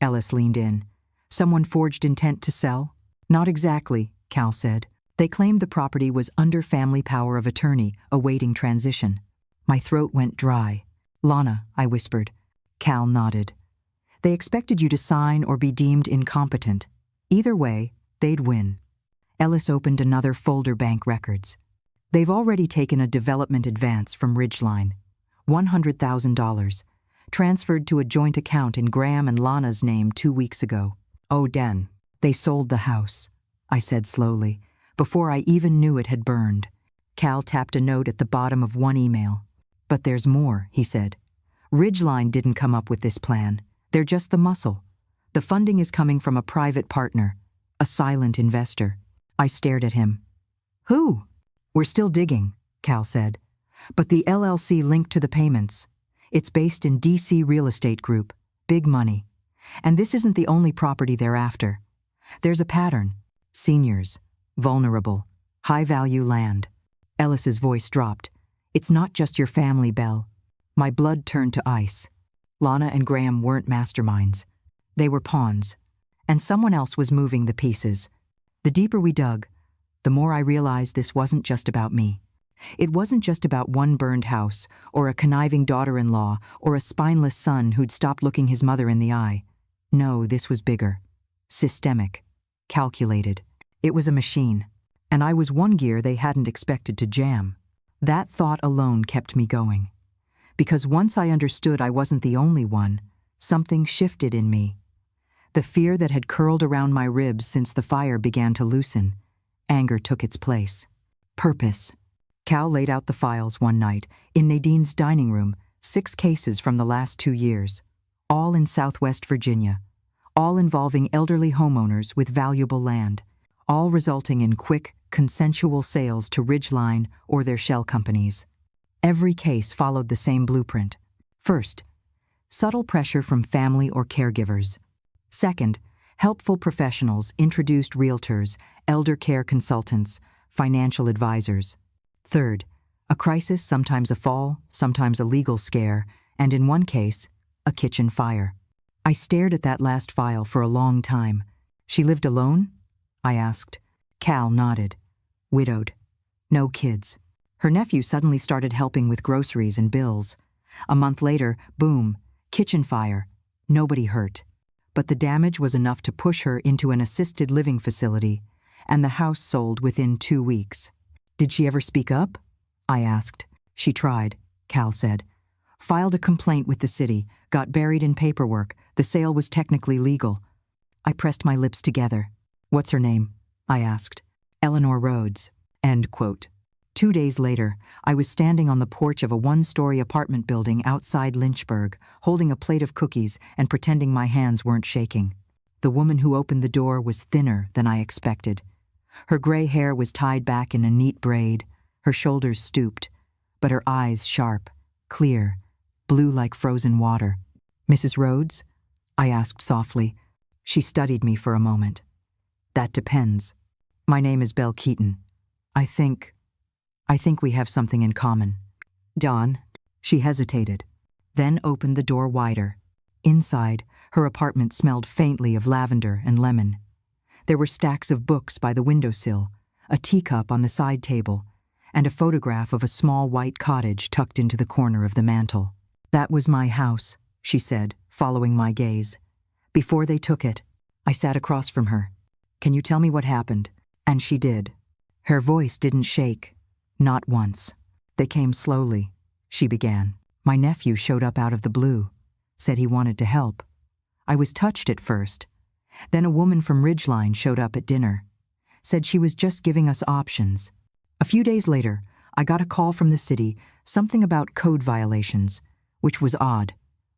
Ellis leaned in. "Someone forged intent to sell?" "Not exactly," Cal said. "They claimed the property was under family power of attorney, awaiting transition." My throat went dry. "Lana," I whispered. Cal nodded. "They expected you to sign or be deemed incompetent. Either way, they'd win." Ellis opened another folder, bank records. "They've already taken a development advance from Ridgeline. $100,000. Transferred to a joint account in Graham and Lana's name 2 weeks ago. Oh, Dan. They sold the house," I said slowly, before I even knew it had burned. Cal tapped a note at the bottom of one email. "But there's more," he said. "Ridgeline didn't come up with this plan. They're just the muscle. The funding is coming from a private partner, a silent investor." I stared at him. "Who?" "We're still digging," Cal said. "But the LLC linked to the payments. It's based in DC Real Estate Group. Big money. And this isn't the only property they're after. There's a pattern. Seniors. Vulnerable. High-value land." Ellis's voice dropped. "It's not just your family, Belle." My blood turned to ice. Lana and Graham weren't masterminds. They were pawns. And someone else was moving the pieces. The deeper we dug, the more I realized this wasn't just about me. It wasn't just about one burned house, or a conniving daughter-in-law, or a spineless son who'd stopped looking his mother in the eye. No, this was bigger. Systemic. Calculated. It was a machine. And I was one gear they hadn't expected to jam. That thought alone kept me going. Because once I understood I wasn't the only one, something shifted in me. The fear that had curled around my ribs since the fire began to loosen. Anger took its place. Purpose. Cal laid out the files one night, in Nadine's dining room, 6 cases from the last 2 years, all in Southwest Virginia, all involving elderly homeowners with valuable land, all resulting in quick, consensual sales to Ridgeline or their shell companies. Every case followed the same blueprint. First, subtle pressure from family or caregivers. Second, helpful professionals, introduced realtors, elder care consultants, financial advisors. Third, a crisis, sometimes a fall, sometimes a legal scare, and in one case, a kitchen fire. I stared at that last file for a long time. "She lived alone?" I asked. Cal nodded. "Widowed. No kids. Her nephew suddenly started helping with groceries and bills. A month later, boom, kitchen fire. Nobody hurt. But the damage was enough to push her into an assisted living facility, and the house sold within 2 weeks. "Did she ever speak up?" I asked. "She tried," Cal said. "Filed a complaint with the city, got buried in paperwork. The sale was technically legal. I pressed my lips together. "What's her name?" I asked. "Eleanor Rhodes." End quote. 2 days later, I was standing on the porch of a 1-story apartment building outside Lynchburg, holding a plate of cookies and pretending my hands weren't shaking. The woman who opened the door was thinner than I expected. Her gray hair was tied back in a neat braid, her shoulders stooped, but her eyes sharp, clear, blue like frozen water. "Mrs. Rhodes?" I asked softly. She studied me for a moment. "That depends. My name is Belle Keaton. I think we have something in common." "Dawn?" She hesitated, then opened the door wider. Inside, her apartment smelled faintly of lavender and lemon. There were stacks of books by the windowsill, a teacup on the side table, and a photograph of a small white cottage tucked into the corner of the mantel. "That was my house," she said, following my gaze. "Before they took it." I sat across from her. "Can you tell me what happened?" And she did. Her voice didn't shake. Not once. "They came slowly," she began. "My nephew showed up out of the blue, said he wanted to help. I was touched at first. Then a woman from Ridgeline showed up at dinner, said she was just giving us options. A few days later, I got a call from the city, something about code violations, which was odd.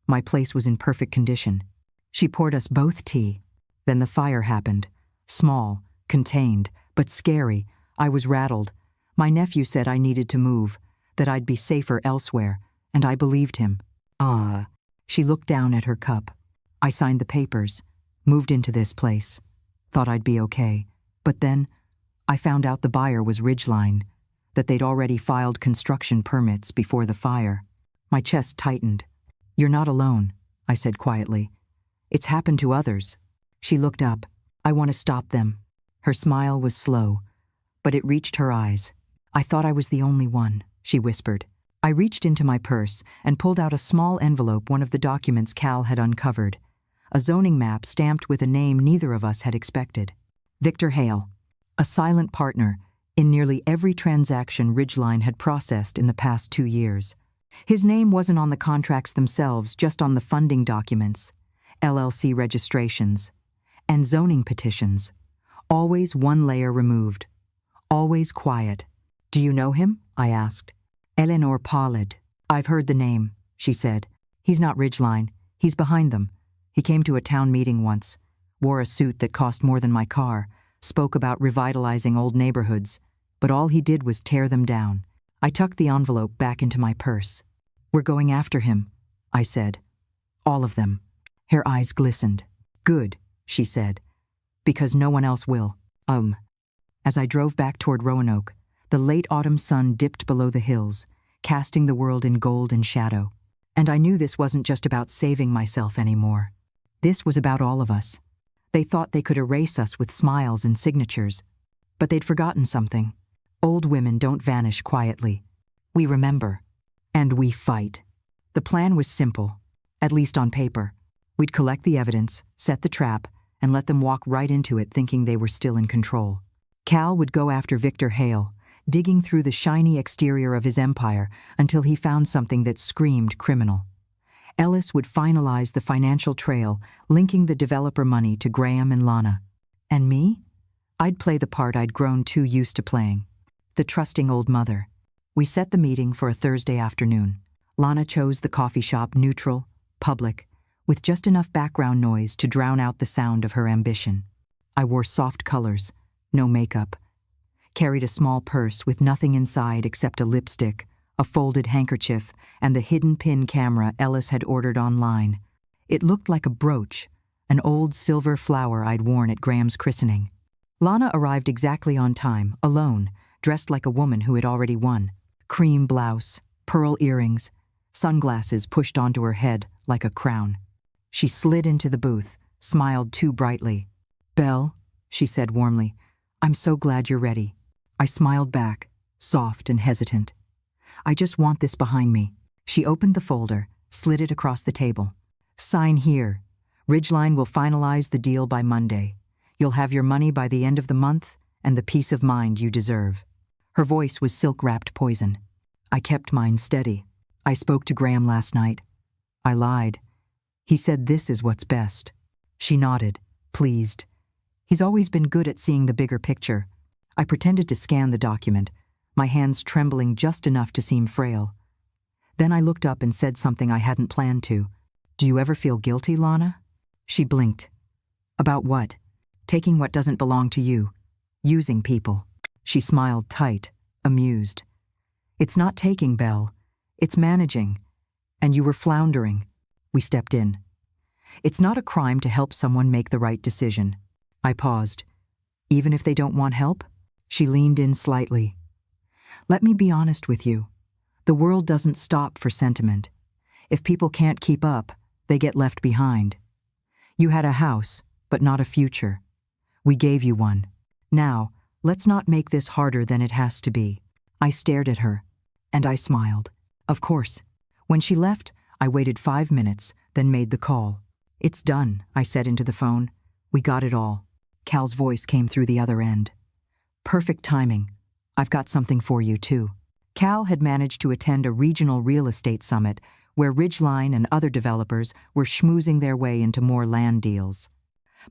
My place was in perfect condition. She poured us both tea. Then the fire happened. Small, contained, but scary. I was rattled. My nephew said I needed to move, that I'd be safer elsewhere, and I believed him." She looked down at her cup. "I signed the papers, moved into this place, thought I'd be okay. But then, I found out the buyer was Ridgeline, that they'd already filed construction permits before the fire." My chest tightened. "You're not alone," I said quietly. "It's happened to others." She looked up. "I want to stop them." Her smile was slow, but it reached her eyes. "I thought I was the only one," she whispered. I reached into my purse and pulled out a small envelope, one of the documents Cal had uncovered. A zoning map stamped with a name neither of us had expected. Victor Hale, a silent partner in nearly every transaction Ridgeline had processed in the past 2 years. His name wasn't on the contracts themselves, just on the funding documents, LLC registrations, and zoning petitions. Always one layer removed. Always quiet. "Do you know him?" I asked. Eleanor pallid. "I've heard the name," she said. "He's not Ridgeline. He's behind them. He came to a town meeting once, wore a suit that cost more than my car, spoke about revitalizing old neighborhoods, but all he did was tear them down." I tucked the envelope back into my purse. "We're going after him," I said. "All of them." Her eyes glistened. "Good," she said, "because no one else will." As I drove back toward Roanoke, the late autumn sun dipped below the hills, casting the world in gold and shadow. And I knew this wasn't just about saving myself anymore. This was about all of us. They thought they could erase us with smiles and signatures, but they'd forgotten something. Old women don't vanish quietly. We remember, and we fight. The plan was simple, at least on paper. We'd collect the evidence, set the trap, and let them walk right into it thinking they were still in control. Cal would go after Victor Hale, digging through the shiny exterior of his empire until he found something that screamed criminal. Ellis would finalize the financial trail, linking the developer money to Graham and Lana. And me? I'd play the part I'd grown too used to playing. The trusting old mother. We set the meeting for a Thursday afternoon. Lana chose the coffee shop neutral, public, with just enough background noise to drown out the sound of her ambition. I wore soft colors, no makeup, carried a small purse with nothing inside except a lipstick, a folded handkerchief, and the hidden pin camera Ellis had ordered online. It looked like a brooch, an old silver flower I'd worn at Graham's christening. Lana arrived exactly on time, alone, dressed like a woman who had already won. Cream blouse, pearl earrings, sunglasses pushed onto her head like a crown. She slid into the booth, smiled too brightly. "Belle," she said warmly, "I'm so glad you're ready." I smiled back, soft and hesitant. "I just want this behind me." She opened the folder, slid it across the table. "Sign here. Ridgeline will finalize the deal by Monday. You'll have your money by the end of the month and the peace of mind you deserve." Her voice was silk-wrapped poison. I kept mine steady. "I spoke to Graham last night. I lied. He said this is what's best." She nodded, pleased. He's always been good at seeing the bigger picture. I pretended to scan the document, my hands trembling just enough to seem frail. Then I looked up and said something I hadn't planned to. "Do you ever feel guilty, Lana?" She blinked. "About what?" "Taking what doesn't belong to you. Using people." She smiled tight, amused. "It's not taking, Belle. It's managing. And you were floundering." We stepped in. "It's not a crime to help someone make the right decision." I paused. "Even if they don't want help?" She leaned in slightly. "Let me be honest with you. The world doesn't stop for sentiment. If people can't keep up, they get left behind. You had a house, but not a future. We gave you one. Now, let's not make this harder than it has to be." I stared at her, and I smiled. Of course. When she left, I waited 5 minutes, then made the call. "It's done," I said into the phone. "We got it all." Cal's voice came through the other end. "Perfect timing. I've got something for you, too." Cal had managed to attend a regional real estate summit where Ridgeline and other developers were schmoozing their way into more land deals.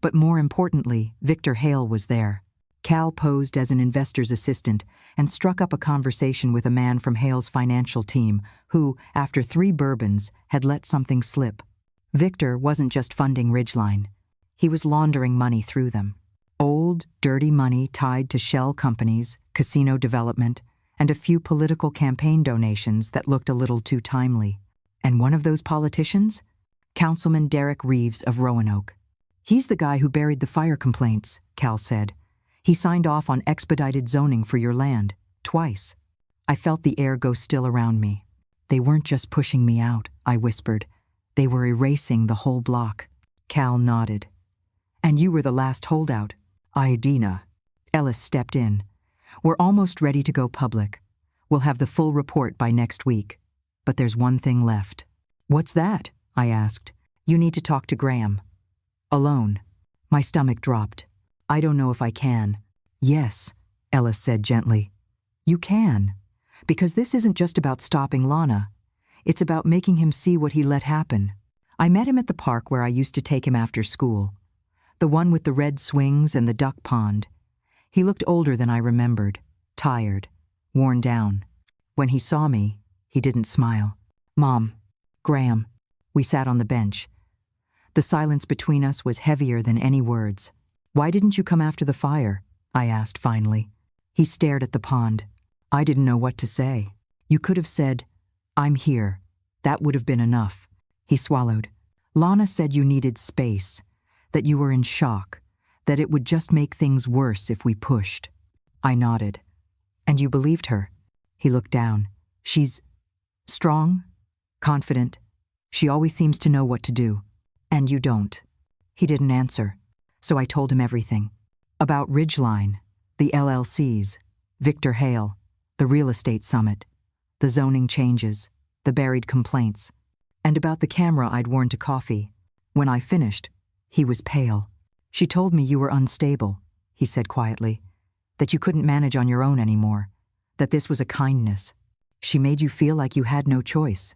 But more importantly, Victor Hale was there. Cal posed as an investor's assistant and struck up a conversation with a man from Hale's financial team who, after 3 bourbons, had let something slip. Victor wasn't just funding Ridgeline. He was laundering money through them. Old, dirty money tied to shell companies, casino development, and a few political campaign donations that looked a little too timely. And one of those politicians? Councilman Derek Reeves of Roanoke. "He's the guy who buried the fire complaints," Cal said. "He signed off on expedited zoning for your land, twice." I felt the air go still around me. "They weren't just pushing me out," I whispered. "They were erasing the whole block." Cal nodded. "And you were the last holdout." "Dina." Ellis stepped in. "We're almost ready to go public. We'll have the full report by next week. But there's one thing left." "What's that?" I asked. "You need to talk to Graham." "Alone." My stomach dropped. "I don't know if I can." "Yes," Ellis said gently. "You can. Because this isn't just about stopping Lana. It's about making him see what he let happen. I met him at the park where I used to take him after school. The one with the red swings and the duck pond. He looked older than I remembered, tired, worn down. When he saw me, he didn't smile. "Mom, Graham." We sat on the bench. The silence between us was heavier than any words. "Why didn't you come after the fire?" I asked finally. He stared at the pond. I didn't know what to say. "You could have said, 'I'm here.' That would have been enough." He swallowed. "Lana said you needed space, that you were in shock, that it would just make things worse if we pushed." I nodded. "And you believed her?" He looked down. "She's strong, confident. She always seems to know what to do. And you don't." He didn't answer, so I told him everything. About Ridgeline, the LLCs, Victor Hale, the real estate summit, the zoning changes, the buried complaints, and about the camera I'd worn to coffee. When I finished, he was pale. "She told me you were unstable," he said quietly, "that you couldn't manage on your own anymore, that this was a kindness. She made you feel like you had no choice."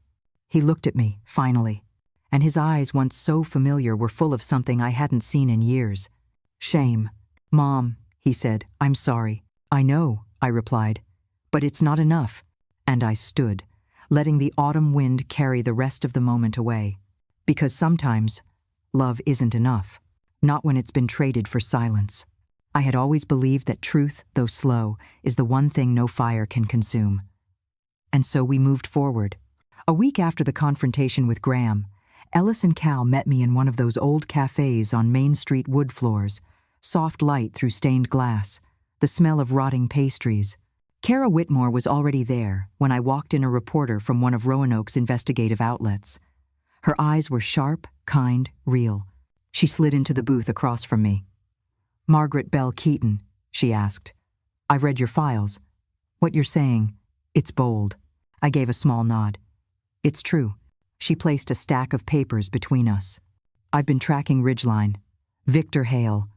He looked at me, finally, and his eyes, once so familiar, were full of something I hadn't seen in years. "Shame." "Mom," he said, "I'm sorry." "I know," I replied, "but it's not enough." And I stood, letting the autumn wind carry the rest of the moment away. Because sometimes, love isn't enough, not when it's been traded for silence. I had always believed that truth, though slow, is the one thing no fire can consume. And so we moved forward. A week after the confrontation with Graham, Ellis and Cal met me in one of those old cafes on Main Street wood floors, soft light through stained glass, the smell of rotting pastries. Kara Whitmore was already there when I walked in, a reporter from one of Roanoke's investigative outlets. Her eyes were sharp, kind, real. She slid into the booth across from me. "Margaret Bell Keaton," she asked. "I've read your files. What you're saying, it's bold." I gave a small nod. "It's true." She placed a stack of papers between us. "I've been tracking Ridgeline. Victor Hale.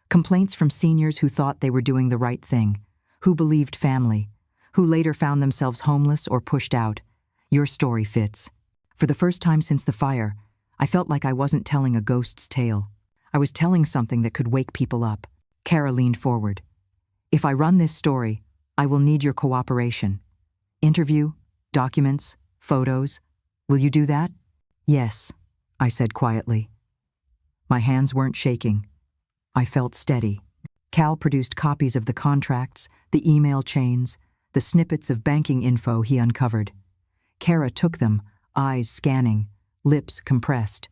Complaints from seniors who thought they were doing the right thing, who believed family, who later found themselves homeless or pushed out. Your story fits." For the first time since the fire, I felt like I wasn't telling a ghost's tale. I was telling something that could wake people up. Kara leaned forward. If I run this story, I will need your cooperation. Interview, documents, photos. Will you do that? Yes, I said quietly. My hands weren't shaking. I felt steady. Cal produced copies of the contracts, the email chains, the snippets of banking info he uncovered. Kara took them, eyes scanning, lips compressed.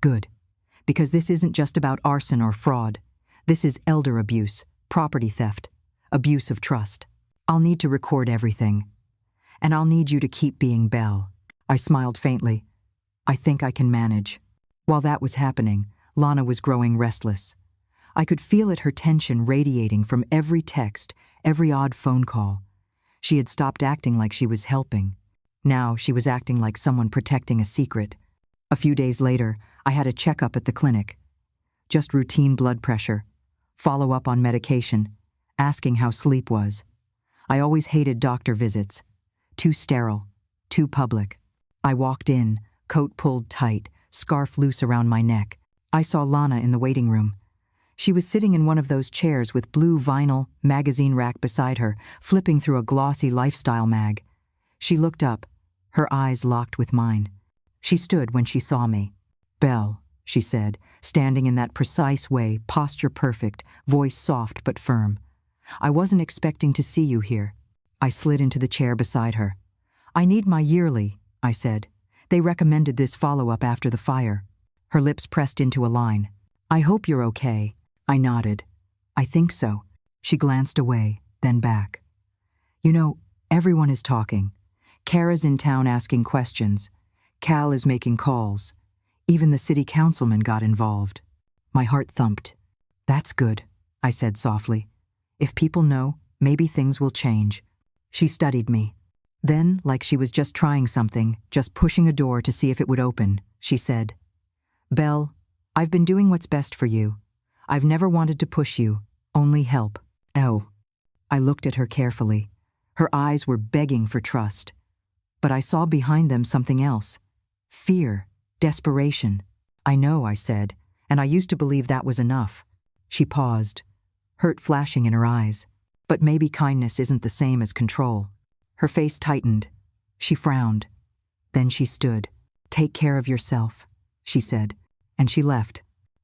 Good. Because this isn't just about arson or fraud. This is elder abuse, property theft, abuse of trust. I'll need to record everything. And I'll need you to keep being Belle. I smiled faintly. I think I can manage. While that was happening, Lana was growing restless. I could feel it, her tension radiating from every text, every odd phone call. She had stopped acting like she was helping. Now she was acting like someone protecting a secret. A few days later, I had a checkup at the clinic. Just routine blood pressure, follow-up on medication, asking how sleep was. I always hated doctor visits. Too sterile, too public. I walked in, coat pulled tight, scarf loose around my neck. I saw Lana in the waiting room. She was sitting in one of those chairs with blue vinyl magazine rack beside her, flipping through a glossy lifestyle mag. She looked up, her eyes locked with mine. She stood when she saw me. Belle, she said, standing in that precise way, posture perfect, voice soft but firm. I wasn't expecting to see you here. I slid into the chair beside her. I need my yearly, I said. They recommended this follow-up after the fire. Her lips pressed into a line. I hope you're okay. I nodded. I think so. She glanced away, then back. You know, everyone is talking. Kara's in town asking questions. Cal is making calls. Even the city councilman got involved. My heart thumped. That's good, I said softly. If people know, maybe things will change. She studied me. Then, like she was just trying something, just pushing a door to see if it would open, she said, Belle, I've been doing what's best for you. I've never wanted to push you, only help. Oh. I looked at her carefully. Her eyes were begging for trust. But I saw behind them something else. Fear, desperation. I know, I said, and I used to believe that was enough. She paused, hurt flashing in her eyes. But maybe kindness isn't the same as control. Her face tightened. She frowned. Then she stood. Take care of yourself, she said, and she left.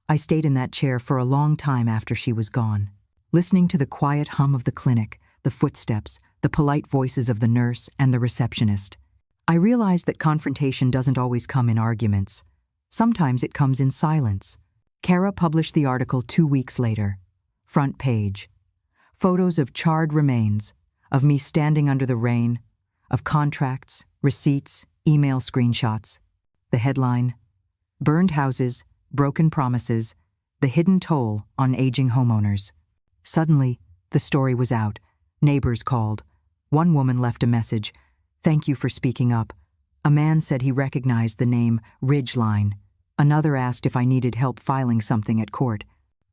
I stayed in that chair for a long time after she was gone, listening to the quiet hum of the clinic, the footsteps, the polite voices of the nurse and the receptionist. I realized that confrontation doesn't always come in arguments. Sometimes it comes in silence. Kara published the article 2 weeks later. Front page. Photos of charred remains, of me standing under the rain, of contracts, receipts, email screenshots. The headline, Burned Houses, Broken Promises, The Hidden Toll on Aging Homeowners. Suddenly, the story was out. Neighbors called. One woman left a message, Thank you for speaking up. A man said he recognized the name Ridgeline. Another asked if I needed help filing something at court.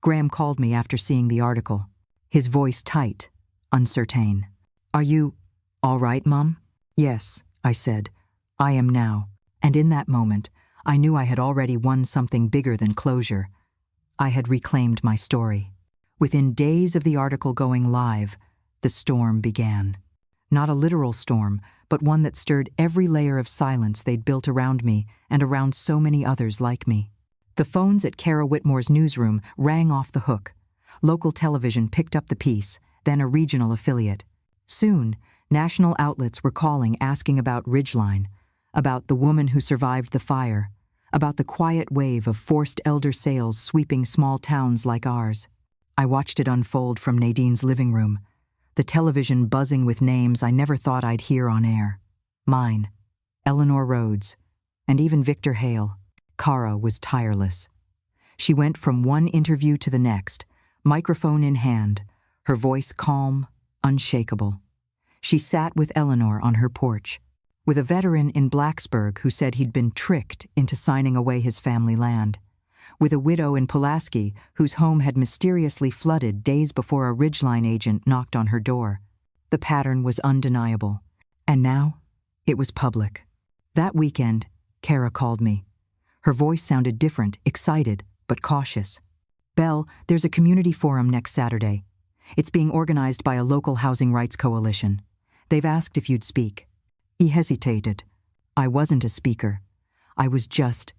Graham called me after seeing the article. His voice tight, uncertain. Are you all right, Mom? Yes, I said. I am now. And in that moment, I knew I had already won something bigger than closure. I had reclaimed my story. Within days of the article going live, the storm began. Not a literal storm, but one that stirred every layer of silence they'd built around me and around so many others like me. The phones at Kara Whitmore's newsroom rang off the hook. Local television picked up the piece, then a regional affiliate. Soon, national outlets were calling asking about Ridgeline, about the woman who survived the fire, about the quiet wave of forced elder sales sweeping small towns like ours. I watched it unfold from Nadine's living room, the television buzzing with names I never thought I'd hear on air. Mine, Eleanor Rhodes, and even Victor Hale. Kara was tireless. She went from one interview to the next, microphone in hand, her voice calm, unshakable. She sat with Eleanor on her porch, with a veteran in Blacksburg who said he'd been tricked into signing away his family land, with a widow in Pulaski whose home had mysteriously flooded days before a Ridgeline agent knocked on her door. The pattern was undeniable, and now it was public. That weekend, Kara called me. Her voice sounded different, excited, but cautious. Belle, there's a community forum next Saturday. It's being organized by a local housing rights coalition. They've asked if you'd speak. He hesitated. I wasn't a speaker. I was just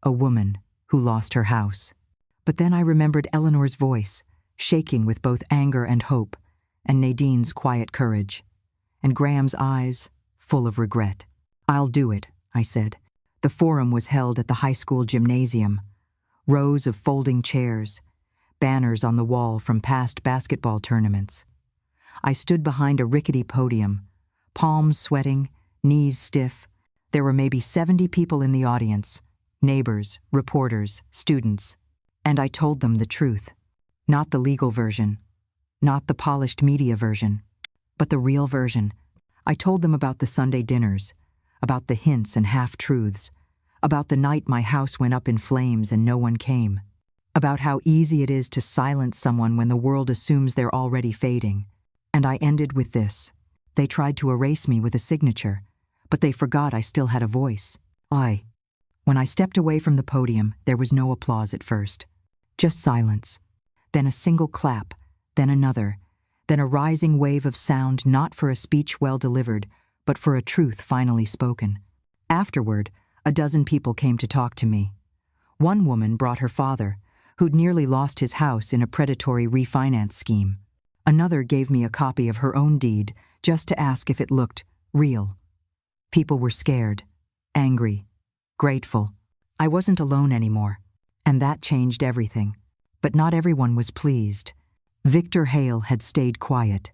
a woman who lost her house. But then I remembered Eleanor's voice, shaking with both anger and hope, and Nadine's quiet courage, and Graham's eyes full of regret. I'll do it, I said. The forum was held at the high school gymnasium. Rows of folding chairs, banners on the wall from past basketball tournaments. I stood behind a rickety podium, palms sweating, knees stiff. There were maybe 70 people in the audience, neighbors, reporters, students, and I told them the truth. Not the legal version, not the polished media version, but the real version. I told them about the Sunday dinners, about the hints and half-truths, about the night my house went up in flames and no one came, about how easy it is to silence someone when the world assumes they're already fading. And I ended with this. They tried to erase me with a signature, but they forgot I still had a voice. When I stepped away from the podium, there was no applause at first. Just silence. Then a single clap, then another, then a rising wave of sound not for a speech well delivered, but for a truth finally spoken. Afterward, a dozen people came to talk to me. One woman brought her father, who'd nearly lost his house in a predatory refinance scheme. Another gave me a copy of her own deed, just to ask if it looked real. People were scared, angry, grateful. I wasn't alone anymore, and that changed everything. But not everyone was pleased. Victor Hale had stayed quiet.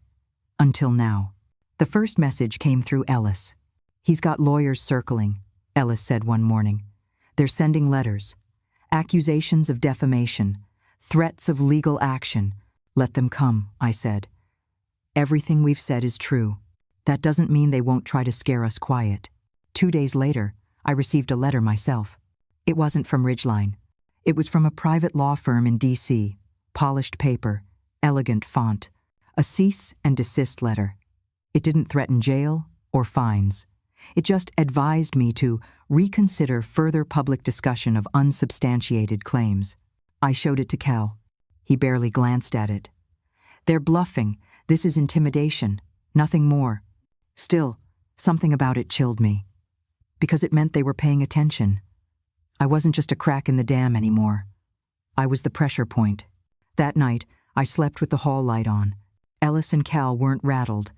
Until now. The first message came through Ellis. He's got lawyers circling, Ellis said one morning. They're sending letters. Accusations of defamation. Threats of legal action. Let them come, I said. Everything we've said is true. That doesn't mean they won't try to scare us quiet. 2 days later, I received a letter myself. It wasn't from Ridgeline. It was from a private law firm in D.C., polished paper, elegant font, a cease and desist letter. It didn't threaten jail or fines. It just advised me to reconsider further public discussion of unsubstantiated claims. I showed it to Cal. He barely glanced at it. They're bluffing. This is intimidation. Nothing more. Still, something about it chilled me. Because it meant they were paying attention. I wasn't just a crack in the dam anymore. I was the pressure point. That night, I slept with the hall light on. Ellis and Cal weren't rattled.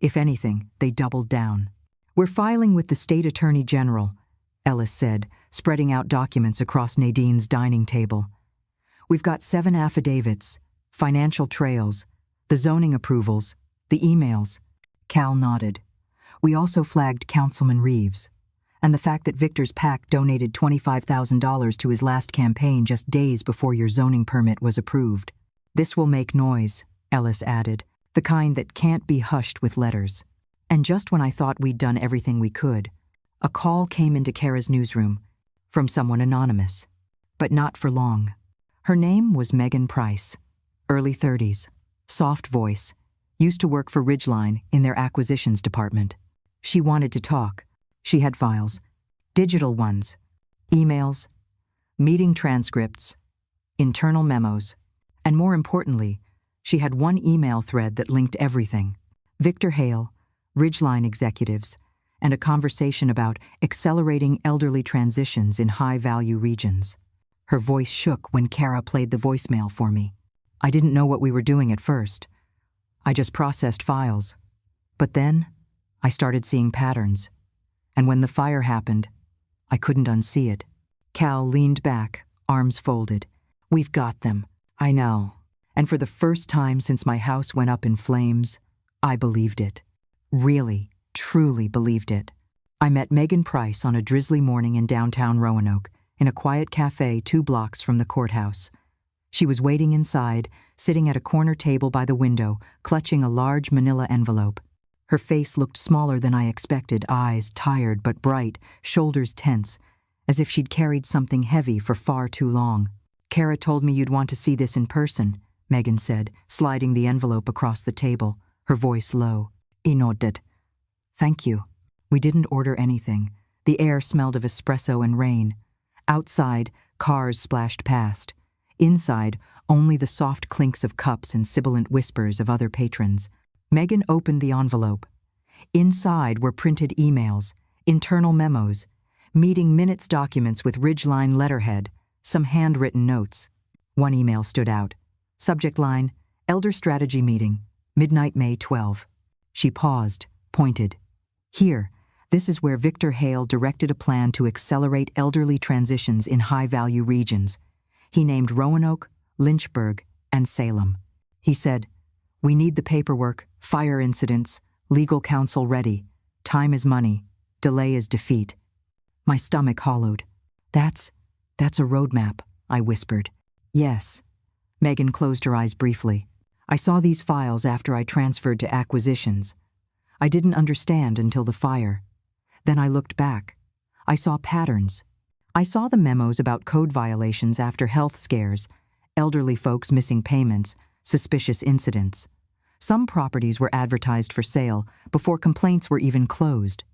If anything, they doubled down. We're filing with the state attorney general, Ellis said, spreading out documents across Nadine's dining table. We've got 7 affidavits, financial trails, the zoning approvals, the emails. Cal nodded. We also flagged Councilman Reeves, and the fact that Victor's PAC donated $25,000 to his last campaign just days before your zoning permit was approved. This will make noise, Ellis added, the kind that can't be hushed with letters. And just when I thought we'd done everything we could, a call came into Kara's newsroom from someone anonymous, but not for long. Her name was Megan Price, early 30s, soft voice, used to work for Ridgeline in their acquisitions department. She wanted to talk. She had files, digital ones, emails, meeting transcripts, internal memos, and more importantly, she had one email thread that linked everything. Victor Hale, Ridgeline executives, and a conversation about accelerating elderly transitions in high-value regions. Her voice shook when Kara played the voicemail for me. I didn't know what we were doing at first. I just processed files. But then, I started seeing patterns. And when the fire happened, I couldn't unsee it. Cal leaned back, arms folded. We've got them. I know. And for the first time since my house went up in flames, I believed it. Really, truly believed it. I met Megan Price on a drizzly morning in downtown Roanoke, in a quiet cafe 2 blocks from the courthouse. She was waiting inside, sitting at a corner table by the window, clutching a large manila envelope. Her face looked smaller than I expected, eyes tired but bright, shoulders tense, as if she'd carried something heavy for far too long. Kara told me you'd want to see this in person, Megan said, sliding the envelope across the table, her voice low. I nodded. Thank you. We didn't order anything. The air smelled of espresso and rain. Outside, cars splashed past. Inside, only the soft clinks of cups and sibilant whispers of other patrons. Megan opened the envelope. Inside were printed emails, internal memos, meeting minutes documents with ridgeline letterhead, some handwritten notes. One email stood out. Subject line, Elder Strategy Meeting, midnight May 12. She paused, pointed. Here, this is where Victor Hale directed a plan to accelerate elderly transitions in high-value regions. He named Roanoke, Lynchburg, and Salem. He said, "We need the paperwork, fire incidents, legal counsel ready. Time is money. Delay is defeat." My stomach hollowed. That's a roadmap," I whispered. "Yes." Megan closed her eyes briefly. "I saw these files after I transferred to acquisitions. I didn't understand until the fire. Then I looked back. I saw patterns. I saw the memos about code violations after health scares, elderly folks missing payments, suspicious incidents. Some properties were advertised for sale before complaints were even closed.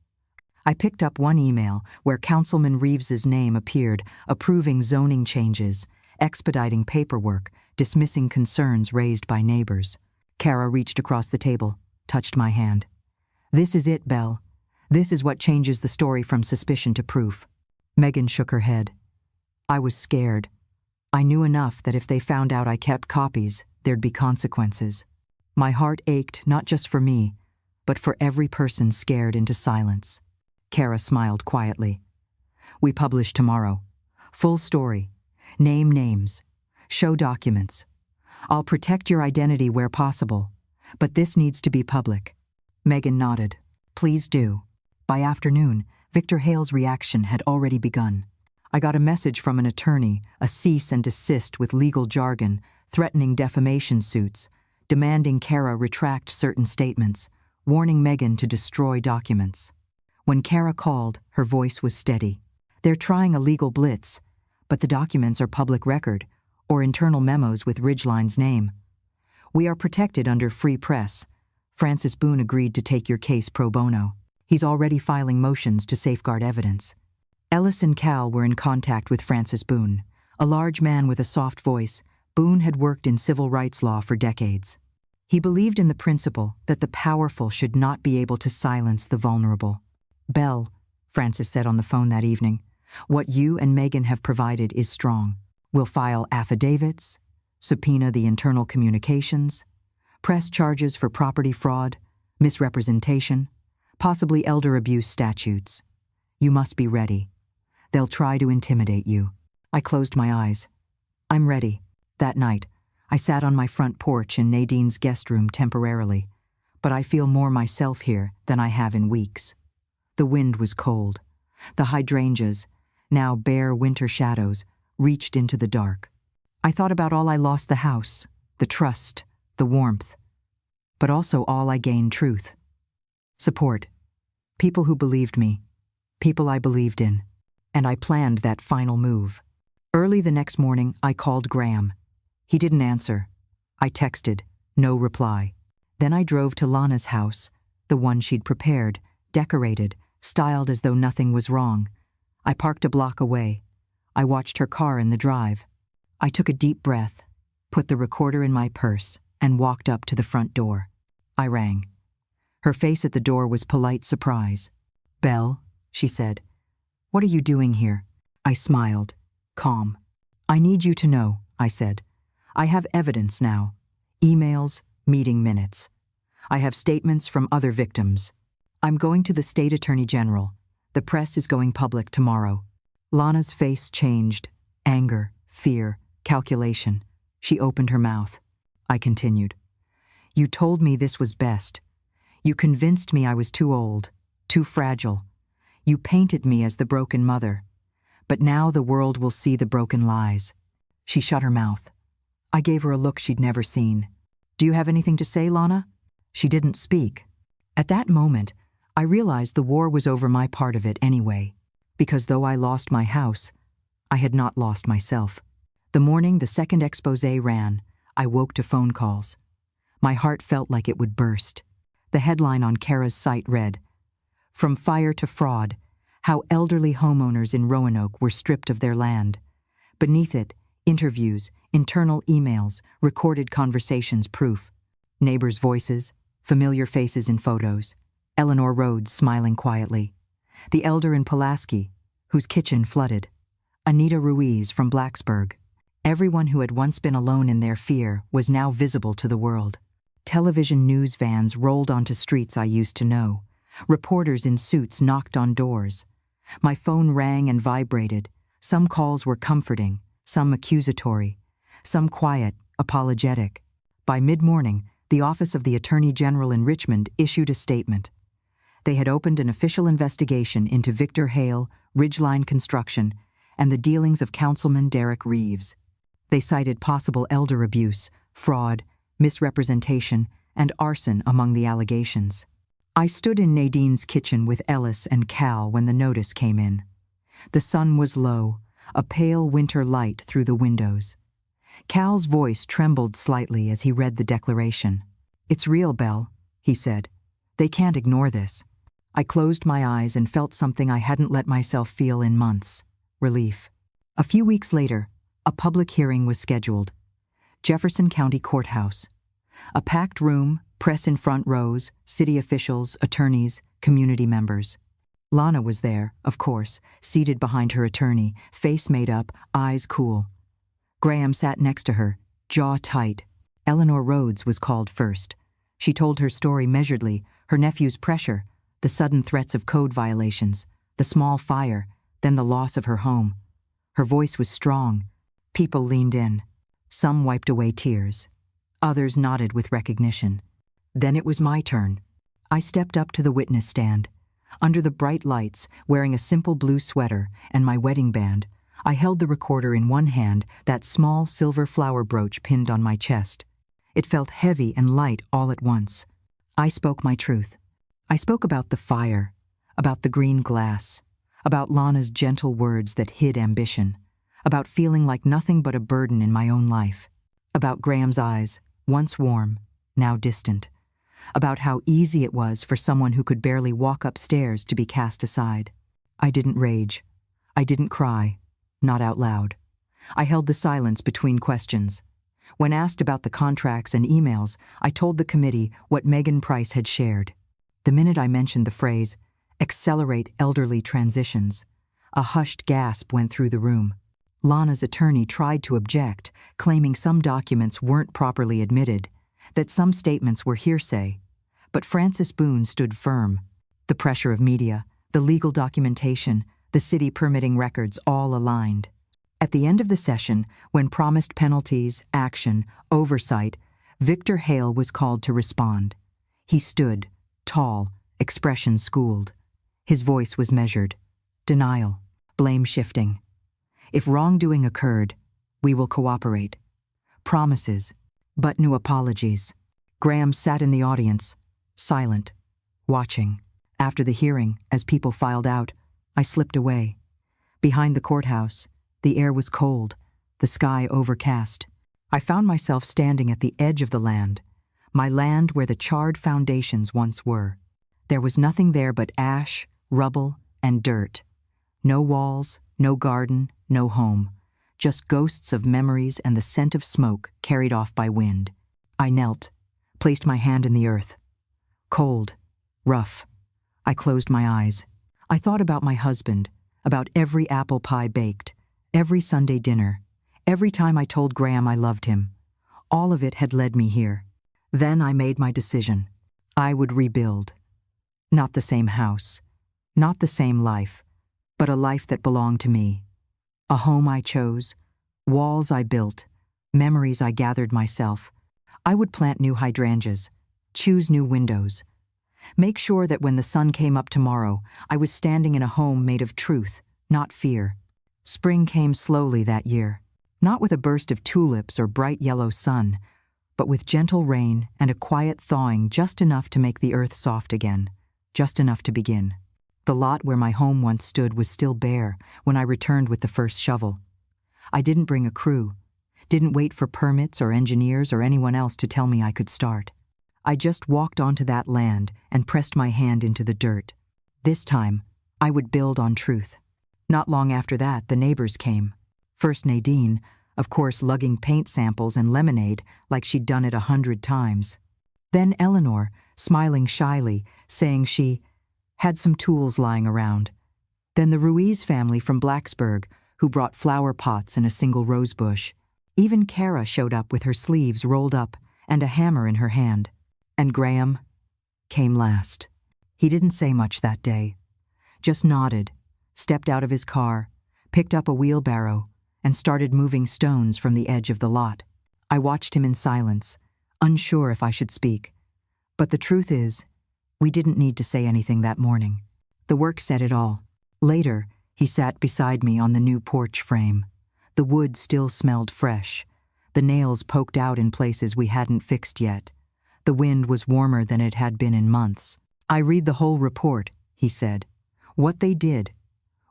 I picked up one email where Councilman Reeves's name appeared, approving zoning changes, expediting paperwork, dismissing concerns raised by neighbors. Kara reached across the table, touched my hand. "This is it, Belle. This is what changes the story from suspicion to proof." Megan shook her head. I was scared. I knew enough that if they found out I kept copies, there'd be consequences. My heart ached not just for me, but for every person scared into silence. Kara smiled quietly. "We publish tomorrow. Full story. Name names. Show documents. I'll protect your identity where possible, but this needs to be public." Megan nodded. "Please do." By afternoon, Victor Hale's reaction had already begun. I got a message from an attorney, a cease and desist with legal jargon, threatening defamation suits, demanding Kara retract certain statements, warning Megan to destroy documents. When Kara called, her voice was steady. "They're trying a legal blitz, but the documents are public record, or internal memos with Ridgeline's name. We are protected under free press. Francis Boone agreed to take your case pro bono. He's already filing motions to safeguard evidence." Ellis and Cal were in contact with Francis Boone. A large man with a soft voice, Boone had worked in civil rights law for decades. He believed in the principle that the powerful should not be able to silence the vulnerable. "Belle," Francis said on the phone that evening, "what you and Megan have provided is strong. We'll file affidavits, subpoena the internal communications, press charges for property fraud, misrepresentation, possibly elder abuse statutes. You must be ready. They'll try to intimidate you." I closed my eyes. "I'm ready." That night, I sat on my front porch in Nadine's guest room temporarily, but I feel more myself here than I have in weeks. The wind was cold. The hydrangeas, now bare winter shadows, reached into the dark. I thought about all I lost: the house, the trust, the warmth, but also all I gained: truth. Support. People who believed me. People I believed in. And I planned that final move. Early the next morning, I called Graham. He didn't answer. I texted. No reply. Then I drove to Lana's house, the one she'd prepared, decorated, styled as though nothing was wrong. I parked a block away. I watched her car in the drive. I took a deep breath, put the recorder in my purse, and walked up to the front door. I rang. Her face at the door was polite surprise. "Belle," she said. "What are you doing here?" I smiled, calm. "I need you to know," I said. "I have evidence now. Emails, meeting minutes. I have statements from other victims. I'm going to the State Attorney General. The press is going public tomorrow." Lana's face changed. Anger, fear, calculation. She opened her mouth. I continued. "You told me this was best. You convinced me I was too old, too fragile. You painted me as the broken mother. But now the world will see the broken lies." She shut her mouth. I gave her a look she'd never seen. "Do you have anything to say, Lana?" She didn't speak. At that moment, I realized the war was over my part of it anyway, because though I lost my house, I had not lost myself. The morning the second exposé ran, I woke to phone calls. My heart felt like it would burst. The headline on Kara's site read, "From Fire to Fraud, How Elderly Homeowners in Roanoke Were Stripped of Their Land." Beneath it, interviews, Internal emails, recorded conversations proof. Neighbors' voices, familiar faces in photos. Eleanor Rhodes smiling quietly. The elder in Pulaski, whose kitchen flooded. Anita Ruiz from Blacksburg. Everyone who had once been alone in their fear was now visible to the world. Television news vans rolled onto streets I used to know. Reporters in suits knocked on doors. My phone rang and vibrated. Some calls were comforting, some accusatory, some quiet, apologetic. By mid-morning, the Office of the Attorney General in Richmond issued a statement. They had opened an official investigation into Victor Hale, Ridgeline Construction, and the dealings of Councilman Derek Reeves. They cited possible elder abuse, fraud, misrepresentation, and arson among the allegations. I stood in Nadine's kitchen with Ellis and Cal when the notice came in. The sun was low, a pale winter light through the windows. Cal's voice trembled slightly as he read the declaration. "It's real, Belle," he said. "They can't ignore this." I closed my eyes and felt something I hadn't let myself feel in months. Relief. A few weeks later, a public hearing was scheduled. Jefferson County Courthouse. A packed room, press in front rows, city officials, attorneys, community members. Lana was there, of course, seated behind her attorney, face made up, eyes cool. Graham sat next to her, jaw tight. Eleanor Rhodes was called first. She told her story measuredly, her nephew's pressure, the sudden threats of code violations, the small fire, then the loss of her home. Her voice was strong. People leaned in. Some wiped away tears. Others nodded with recognition. Then it was my turn. I stepped up to the witness stand. Under the bright lights, wearing a simple blue sweater and my wedding band, I held the recorder in one hand, that small silver flower brooch pinned on my chest. It felt heavy and light all at once. I spoke my truth. I spoke about the fire, about the green glass, about Lana's gentle words that hid ambition, about feeling like nothing but a burden in my own life, about Graham's eyes, once warm, now distant, about how easy it was for someone who could barely walk upstairs to be cast aside. I didn't rage. I didn't cry, not out loud. I held the silence between questions. When asked about the contracts and emails, I told the committee what Megan Price had shared. The minute I mentioned the phrase, "accelerate elderly transitions," a hushed gasp went through the room. Lana's attorney tried to object, claiming some documents weren't properly admitted, that some statements were hearsay. But Frances Boone stood firm. The pressure of media, the legal documentation, the city permitting records all aligned. At the end of the session, when promised penalties, action, oversight, Victor Hale was called to respond. He stood, tall, expression schooled. His voice was measured. Denial, blame shifting. If wrongdoing occurred, we will cooperate. Promises, but no apologies. Graham sat in the audience, silent, watching. After the hearing, as people filed out, I slipped away. Behind the courthouse, the air was cold, the sky overcast. I found myself standing at the edge of the land, my land where the charred foundations once were. There was nothing there but ash, rubble, and dirt. No walls, no garden, no home. Just ghosts of memories and the scent of smoke carried off by wind. I knelt, placed my hand in the earth. Cold, rough. I closed my eyes. I thought about my husband, about every apple pie baked, every Sunday dinner, every time I told Graham I loved him. All of it had led me here. Then I made my decision. I would rebuild. Not the same house, not the same life, but a life that belonged to me. A home I chose, walls I built, memories I gathered myself. I would plant new hydrangeas, choose new windows. Make sure that when the sun came up tomorrow, I was standing in a home made of truth, not fear. Spring came slowly that year, not with a burst of tulips or bright yellow sun, but with gentle rain and a quiet thawing just enough to make the earth soft again, just enough to begin. The lot where my home once stood was still bare when I returned with the first shovel. I didn't bring a crew, didn't wait for permits or engineers or anyone else to tell me I could start. I just walked onto that land and pressed my hand into the dirt. This time, I would build on truth. Not long after that, the neighbors came. First Nadine, of course lugging paint samples and lemonade like she'd done it 100 times. Then Eleanor, smiling shyly, saying she had some tools lying around. Then the Ruiz family from Blacksburg, who brought flower pots and a single rosebush. Even Kara showed up with her sleeves rolled up and a hammer in her hand. And Graham came last. He didn't say much that day, just nodded, stepped out of his car, picked up a wheelbarrow, and started moving stones from the edge of the lot. I watched him in silence, unsure if I should speak. But the truth is, we didn't need to say anything that morning. The work said it all. Later, he sat beside me on the new porch frame. The wood still smelled fresh. The nails poked out in places we hadn't fixed yet. The wind was warmer than it had been in months. I read the whole report, he said. What they did.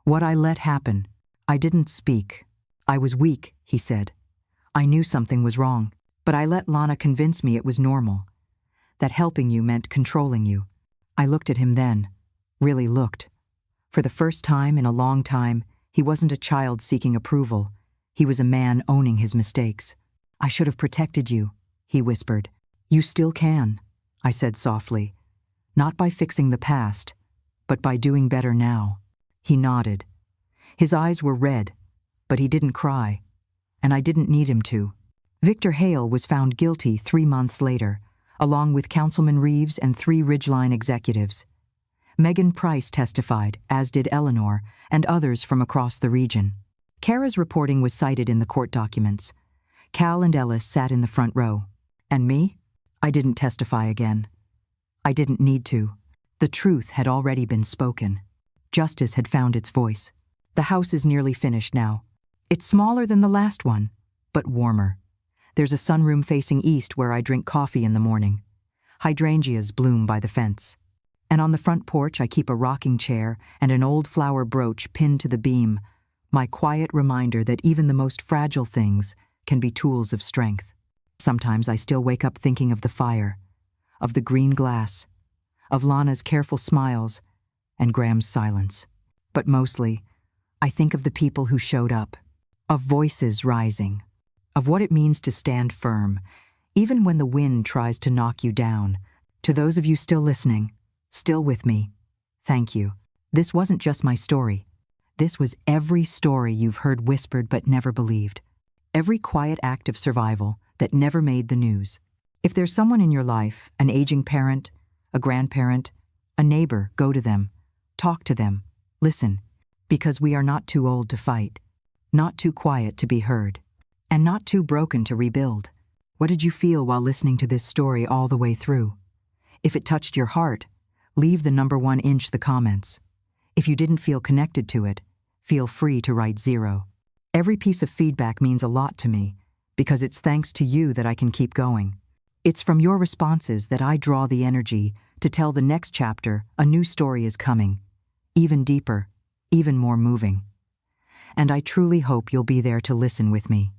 What I let happen. I didn't speak. I was weak, he said. I knew something was wrong, but I let Lana convince me it was normal. That helping you meant controlling you. I looked at him then. Really looked. For the first time in a long time, he wasn't a child seeking approval. He was a man owning his mistakes. I should have protected you, he whispered. You still can, I said softly. Not by fixing the past, but by doing better now. He nodded. His eyes were red, but he didn't cry, and I didn't need him to. Victor Hale was found guilty 3 months later, along with Councilman Reeves and 3 Ridgeline executives. Megan Price testified, as did Eleanor, and others from across the region. Kara's reporting was cited in the court documents. Cal and Ellis sat in the front row. And me? I didn't testify again. I didn't need to. The truth had already been spoken. Justice had found its voice. The house is nearly finished now. It's smaller than the last one, but warmer. There's a sunroom facing east where I drink coffee in the morning. Hydrangeas bloom by the fence. And on the front porch I keep a rocking chair and an old flower brooch pinned to the beam, my quiet reminder that even the most fragile things can be tools of strength. Sometimes I still wake up thinking of the fire, of the green glass, of Lana's careful smiles, and Graham's silence. But mostly, I think of the people who showed up, of voices rising, of what it means to stand firm, even when the wind tries to knock you down. To those of you still listening, still with me, thank you. This wasn't just my story. This was every story you've heard whispered but never believed. Every quiet act of survival that never made the news. If there's someone in your life, an aging parent, a grandparent, a neighbor, go to them. Talk to them. Listen. Because we are not too old to fight. Not too quiet to be heard. And not too broken to rebuild. What did you feel while listening to this story all the way through? If it touched your heart, leave the number 1 inch the comments. If you didn't feel connected to it, feel free to write 0. Every piece of feedback means a lot to me, because it's thanks to you that I can keep going. It's from your responses that I draw the energy to tell the next chapter a new story is coming, even deeper, even more moving. And I truly hope you'll be there to listen with me.